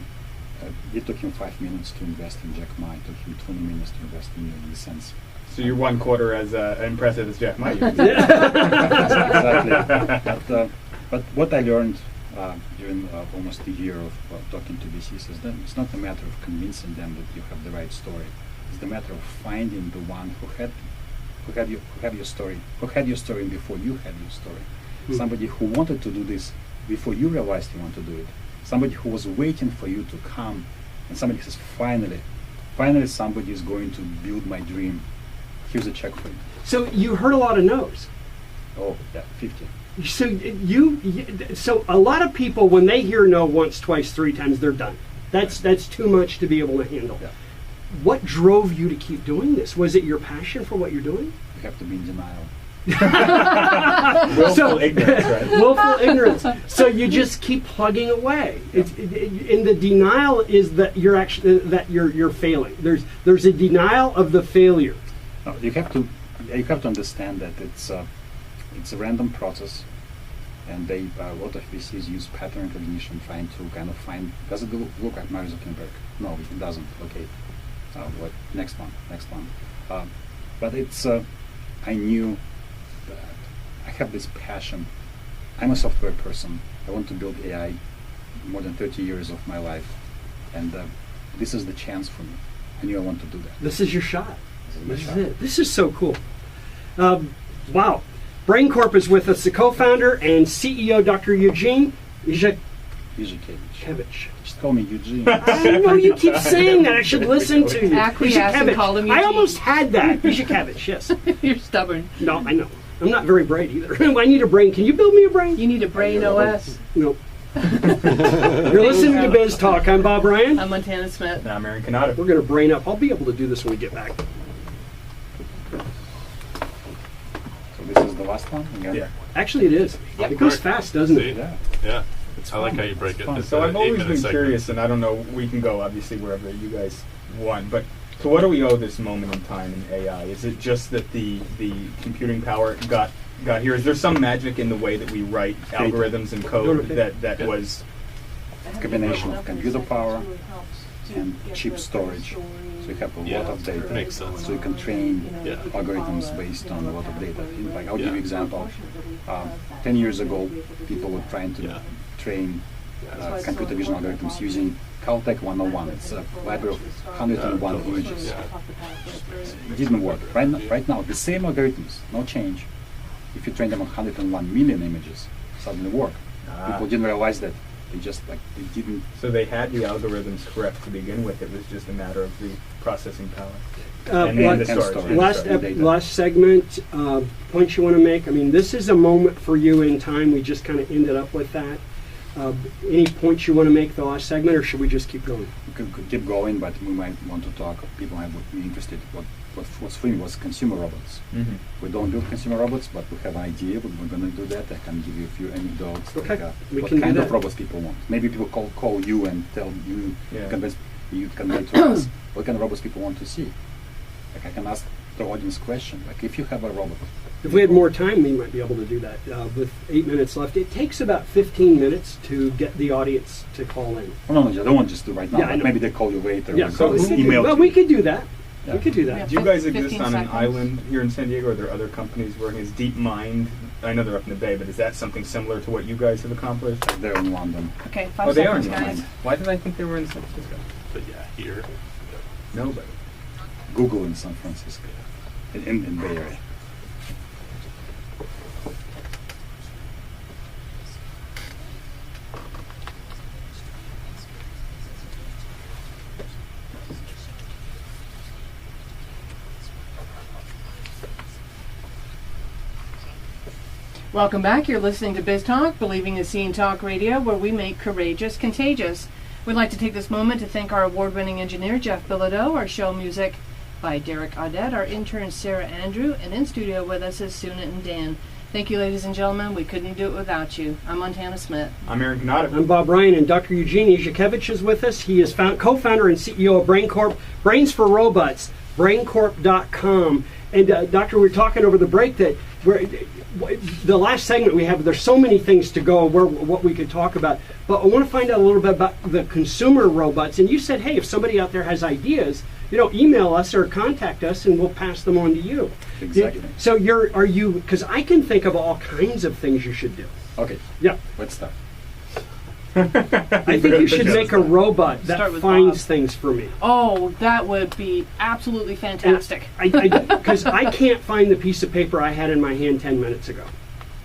E: It took him 5 minutes to invest in Jack Ma. It took him 20 minutes to invest in me in the sense.
D: So you're 1/4 as impressive as Jack Ma.
E: Exactly. But what I learned during almost a year of talking to VCs is that it's not a matter of convincing them that you have the right story. It's the matter of finding the one who had your story before you had your story. Somebody who wanted to do this before you realized you want to do it. Somebody who was waiting for you to come, and somebody says, finally somebody is going to build my dream. Here's a check for you.
A: So you heard a lot of no's.
E: Oh, yeah, 50.
A: So a lot of people, when they hear no once, twice, 3 times, they're done. That's too much to be able to handle.
E: Yeah.
A: What drove you to keep doing this? Was it your passion for what you're doing?
E: You have to be in denial.
D: Willful ignorance, right?
A: Willful ignorance. So you just keep plugging away. And the denial is that you're failing. There's a denial of the failure.
E: No, you have to understand that it's a random process, and a lot of VCs use pattern recognition, trying to kind of find, does it look like Mark Zuckerberg? No, it doesn't. Okay, what next one. But it's I knew that I have this passion. I'm a software person. I want to build AI more than 30 years of my life, and this is the chance for me. I knew I want to do that.
A: This is your shot.
E: This is my shot.
A: it. This is so cool. Wow. Brain Corp is with us, the co-founder and CEO, Dr. Eugene Izhikevich.
E: Just call me Eugene.
A: I know you keep saying that. I should listen to you.
B: Acquiesce and call him
A: I
B: Eugene.
A: almost had that. Izhikevich, yes.
B: You're stubborn.
A: No, I know. I'm not very bright either. I need a brain. Can you build me a brain?
B: You need a brain OS.
A: No. You're listening to Biz Talk. I'm Bob Ryan.
B: I'm Montana Smith.
D: Now, Marion Canada.
A: We're going to brain up. I'll be able to do this when we get back.
E: So this is the last one again?
D: Yeah.
A: Actually, it is.
B: Yep.
A: It goes fast, doesn't
F: See?
A: it?
E: Yeah.
F: Yeah.
E: It's
F: I like
E: fun.
F: how you break it.
E: fun.
F: It's
D: So I've always
F: 8-minute
D: been
F: segments.
D: curious, and I don't know, we can go obviously wherever you guys want, but to what do we owe this moment in time in AI? Is it just that the computing power got here? Is there some magic in the way that we write algorithms and code that
F: Yeah.
D: was...
E: Combination of computer power and cheap storage. So you have a
F: Yeah,
E: lot of data.
F: makes sense.
E: So you can train
F: Yeah.
E: algorithms based on a lot of data. Like I'll give you an example. 10 years ago, people were trying to
F: Yeah.
E: train computer vision algorithms using Caltech 101. It's a library of 101 images.
F: Yeah.
E: It didn't work. Right now, the same algorithms, no change. If you train them on 101 million images, suddenly work. People didn't realize that. They just they didn't.
D: So they had the algorithms correct to begin with. It was just a matter of the processing power.
A: And
D: the
E: storage.
D: storage.
A: Last segment, points you want to make? I mean, this is a moment for you in time. We just kind of ended up with that. Any points you want to make the last segment, or should we just keep going?
E: We could keep going, but we might want to talk. People might be interested. What's for me was consumer robots.
D: Mm-hmm.
E: We don't build consumer robots, but we have an idea. But we're going to do that. I can give you a few anecdotes.
A: Okay, we
E: what
A: can do
E: kind of
A: that.
E: robots people want? Maybe people call you and tell you,
D: Yeah.
E: you convince to us what kind of robots people want to see. Like I can ask the audience question. Like if you have a robot.
A: If we had more time, we might be able to do that. With 8 minutes left, it takes about 15 minutes to get the audience to call in.
E: Oh, no, I don't want just to right now.
A: Yeah, I
E: but
A: know.
E: maybe they call you later.
A: Yeah,
E: or
A: so
E: call
A: we
E: you,
A: could do,
E: email
A: well,
E: to
A: we
E: you.
A: could do that.
E: Yeah.
A: We could do
B: Yeah.
A: that.
D: Do you guys
B: 15
D: exist on an
B: seconds.
D: island here in San Diego? Are there other companies working as DeepMind? I know they're up in the Bay, but is that something similar to what you guys have accomplished?
E: They're in London.
B: Okay, 5
D: Oh, they are
B: seconds,
D: in
B: guys.
D: London. Why did I think they were in San Francisco?
F: But yeah, here.
D: Nobody.
E: Google in San Francisco, in Bay Area.
B: Welcome back. You're listening to Biz Talk, Believing is Seeing Talk Radio, where we make courageous contagious. We'd like to take this moment to thank our award-winning engineer, Jeff Bilodeau, our show music by Derek Audet, our intern, Sarah Andrew, and in studio with us is Suna and Dan. Thank you, ladies and gentlemen. We couldn't do it without you. I'm Montana Smith.
D: I'm Aaron Canada.
A: I'm Bob Ryan, and Dr. Eugene Izhikevich is with us. He is co-founder and CEO of Brain Corp, Brains for Robots, braincorp.com. And Doctor, we were talking over the break that the last segment we have, there's so many things to go what we could talk about. But I want to find out a little bit about the consumer robots. And you said, hey, if somebody out there has ideas, email us or contact us, and we'll pass them on to you.
E: Exactly.
A: So because I can think of all kinds of things you should do.
E: Okay,
A: Yeah.
E: let's start.
A: I think you should make a robot that
B: Start with
A: finds
B: Bob.
A: things for me.
B: Oh, that would be absolutely fantastic.
A: Because I can't find the piece of paper I had in my hand 10 minutes ago,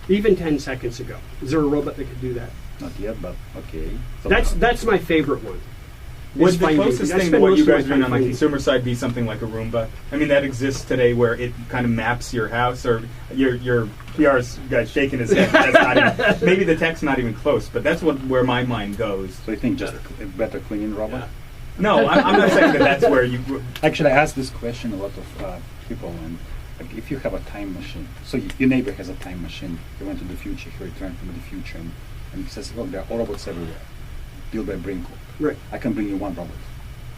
A: even 10 seconds ago. Is there a robot that could do that?
E: Not yet, but okay. So
A: That's my favorite one.
D: Would
A: is
D: the
A: finding
D: closest
A: things. I
D: thing to
A: spend
D: what
A: most
D: you
A: of my
D: guys are doing
A: time
D: on the
A: finding
D: consumer side be something like a Roomba? I mean, that exists today where it kind of maps your house, or your PR's guy's shaking his head. That's not even, maybe the tech's not even close, but that's where my mind goes.
E: So you think just a better cleaning robot?
F: Yeah.
D: No, I'm not saying that that's where you...
E: Actually, I asked this question a lot of people, and like, if you have a time machine, so your neighbor has a time machine, he went to the future, he returned from the future, and he says, look, there are robots everywhere, built by Brain Corp.
A: Right.
E: I can bring you one robot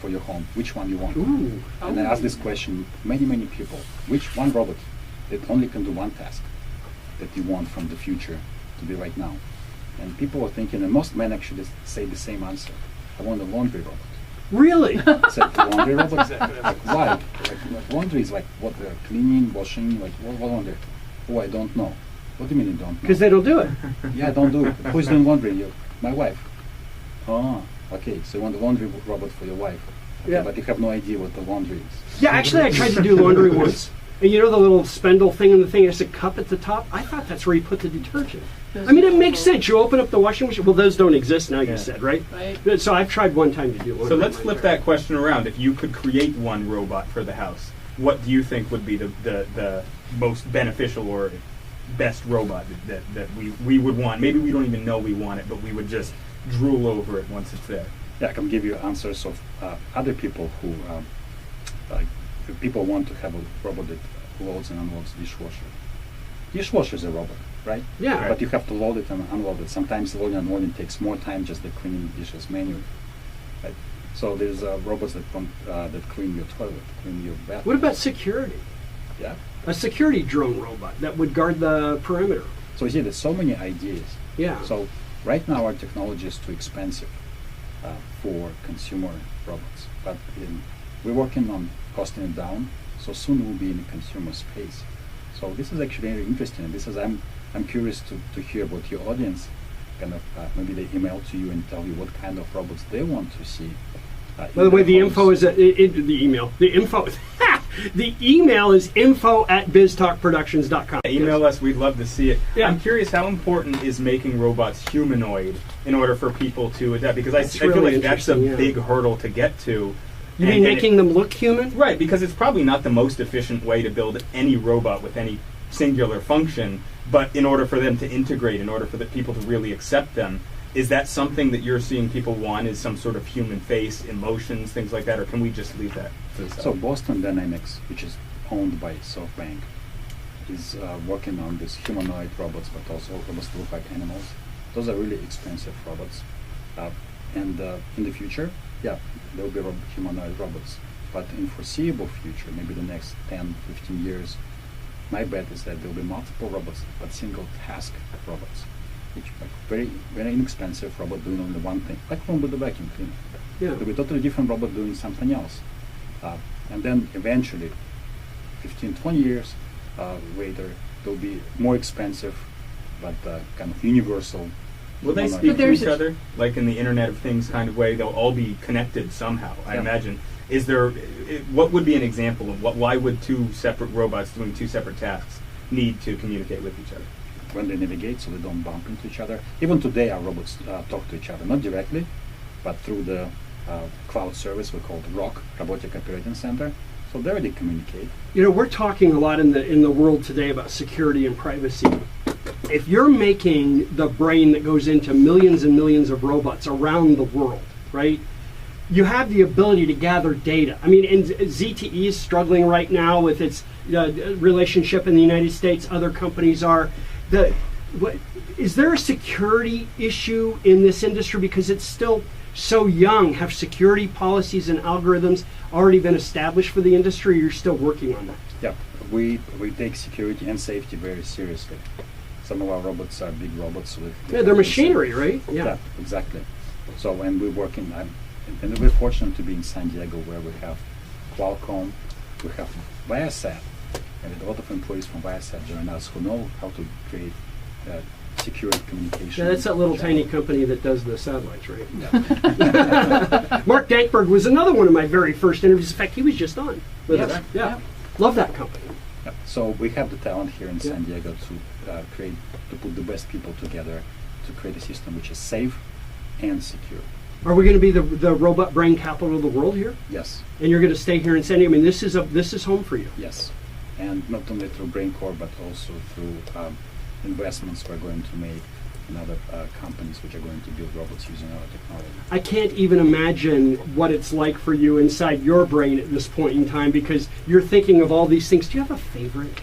E: for your home. Which one you want?
A: Ooh.
E: And I asked this question many people. Which one robot that only can do one task that you want from the future to be right now? And people were thinking, and most men actually say the same answer. I want a laundry robot.
A: Really?
E: It's like laundry robot. Like why? Like laundry is like what cleaning, washing, like what laundry? Oh, I don't know. What do you mean you don't know?
A: Because they don't do it.
E: Yeah, I don't do it. Who's doing laundry? You, my wife. Oh, okay. So you want a laundry robot for your wife? Okay,
A: Yeah.
E: But you have no idea what the laundry is.
A: Yeah, actually, I tried to do laundry once. And you know the little spindle thing in the thing has a cup at the top? I thought that's where you put the detergent. I mean, it makes sense. You open up the washing machine. Well, those don't exist now, you said, right?
B: Right.
A: So I've tried one time to do laundry.
D: So let's flip that question around. If you could create one robot for the house, what do you think would be the most beneficial or best robot that we would want? Maybe we don't even know we want it, but we would just drool over it once it's there.
E: Yeah, I can give you answers of other people who, like, if people want to have a robot that loads and unloads dishwasher. Dishwasher is a robot, right?
A: Yeah.
E: But you have to load it and unload it. Sometimes loading and unloading takes more time just than cleaning dishes manually. Right? So there's robots that clean your toilet, clean your bathroom.
A: What about security?
E: Yeah.
A: A security drone robot that would guard the perimeter.
E: So you see, there's so many ideas.
A: Yeah.
E: So right now our technology is too expensive for consumer robots, but we're working on costing it down. So soon we'll be in the consumer space. So this is actually very interesting. This is I'm curious to hear what your audience kind of maybe they email to you and tell you what kind of robots they want to see.
A: By the way, the info is the email. The info is the email is info@biztalkproductions.com.
D: Email us. We'd love to see it.
A: Yeah.
D: I'm curious, how important is making robots humanoid in order for people to adapt? Because I
A: really
D: feel like that's a
A: interesting, yeah.
D: big hurdle to get to.
A: You mean making them look human?
D: Right, because it's probably not the most efficient way to build any robot with any singular function, but in order for them to integrate, in order for the people to really accept them, is that something that you're seeing people want, is some sort of human face, emotions, things like that, or can we just leave that to the side?
E: So Boston Dynamics, which is owned by SoftBank, is working on these humanoid robots, but also robots that look like animals. Those are really expensive robots. And in the future, yeah, there will be humanoid robots. But in foreseeable future, maybe the next 10, 15 years, my bet is that there will be multiple robots, but single task robots, which like very, very inexpensive robot doing only one thing, like one with the vacuum cleaner.
A: Yeah.
E: There will be a totally different robot doing something else. And then eventually, 15, 20 years later, they'll be more expensive, but kind of universal.
D: Will they
E: humanoid.
D: speak to
B: there's
D: each other, like in the Internet of Things kind of way? They'll all be connected somehow, I
E: Yeah.
D: imagine. Is there, what would be an example of why would two separate robots doing two separate tasks need to communicate with each other?
E: When they navigate, so they don't bump into each other. Even today, our robots talk to each other, not directly, but through the cloud service we call ROC, Robotic Operating Center. So they already communicate.
A: You know, we're talking a lot in the world today about security and privacy. If you're making the brain that goes into millions and millions of robots around the world, right? You have the ability to gather data. I mean, and ZTE is struggling right now with its relationship in the United States. Other companies are. Is there a security issue in this industry because it's still so young? Have security policies and algorithms already been established for the industry, or you're still working on that?
E: Yeah, we take security and safety very seriously. Some of our robots are big robots. So
A: They're machinery, right?
E: Yeah, exactly. So, and we're working, and we're fortunate to be in San Diego, where we have Qualcomm, we have Viasat, and a lot of employees from Viasat join us who know how to create secure communication.
A: Yeah, that's that little tiny company that does the satellites, right?
E: Yeah.
A: Mark Dankberg was another one of my very first interviews. In fact, he was just on with
B: Yep.
A: us. Yeah.
B: Yep.
A: Love that company.
E: Yeah. So we have the talent here in
A: Yeah.
E: San Diego to put the best people together to create a system which is safe and secure.
A: Are we going to be the robot brain capital of the world here?
E: Yes,
A: And you're going to stay here in San Diego? I mean, this is home for you.
E: yes, and not only through Brain Corp, but also through investments we're going to make in other companies which are going to build robots using our technology.
A: I can't even imagine what it's like for you inside your brain at this point in time, because you're thinking of all these things. Do you have a favorite?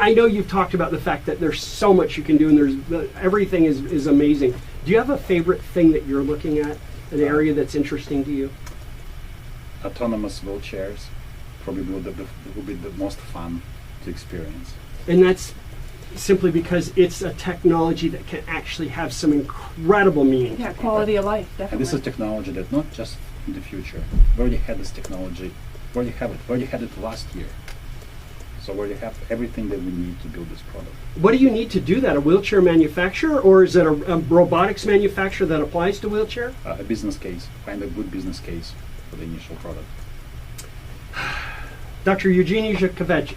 A: I know you've talked about the fact that there's so much you can do, and everything is amazing. Do you have a favorite thing that you're looking at, an area that's interesting to you?
E: Autonomous wheelchairs probably will be the most fun to experience.
A: And that's simply because it's a technology that can actually have some incredible meaning.
B: Yeah, quality of life,
E: And
B: definitely.
E: this is technology that not just in the future. We already had this technology. We already have it. We already had it last year. So we already have everything that we need to build this product.
A: What do you need to do that? A wheelchair manufacturer, or is it a robotics manufacturer that applies to wheelchair?
E: A business case. Find a good business case for the initial product.
A: Dr. Eugene Izhikevich,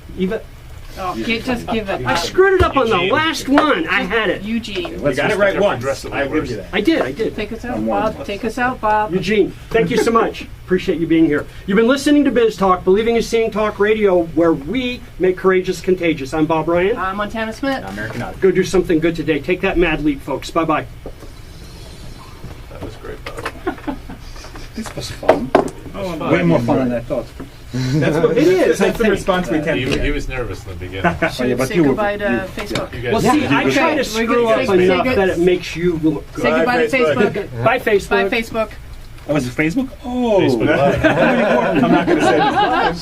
B: Just give it.
A: I screwed it up on the
F: Eugene.
A: last one. I had it.
B: Eugene.
D: You got it right once.
F: Progressively
D: I give
F: worse.
D: you that.
A: I did.
B: Take us out,
E: I'm warm.
B: Bob. Take us out, Bob.
A: Eugene, thank you so much. Appreciate you being here. You've been listening to Biz Talk, Believing is Seeing Talk Radio, where we make courageous contagious. I'm Bob Ryan.
B: I'm Montana Smith.
D: American Idol.
A: Go do something good today. Take that mad leap, folks. Bye-bye.
F: That was great, Bob.
E: This was fun.
D: Oh,
E: Way more fun than I thought.
D: That's what
A: It is, I
D: That's the
A: think.
D: response we tend to
F: He
D: get.
F: was nervous in the beginning.
E: Oh, yeah, but
B: Say
E: you were-
B: goodbye to
E: you-
B: Facebook.
F: You guys
A: Well, see, I
B: Okay,
A: try to
B: we're
A: screw
B: gonna
A: up
B: say
A: enough
B: good-
A: that it makes you look good.
B: Say goodbye to
D: Facebook.
B: Facebook.
A: Bye, Facebook.
B: Bye, Facebook.
E: Oh, was it Facebook? Oh,
F: Facebook Live.
D: I'm not going to say this.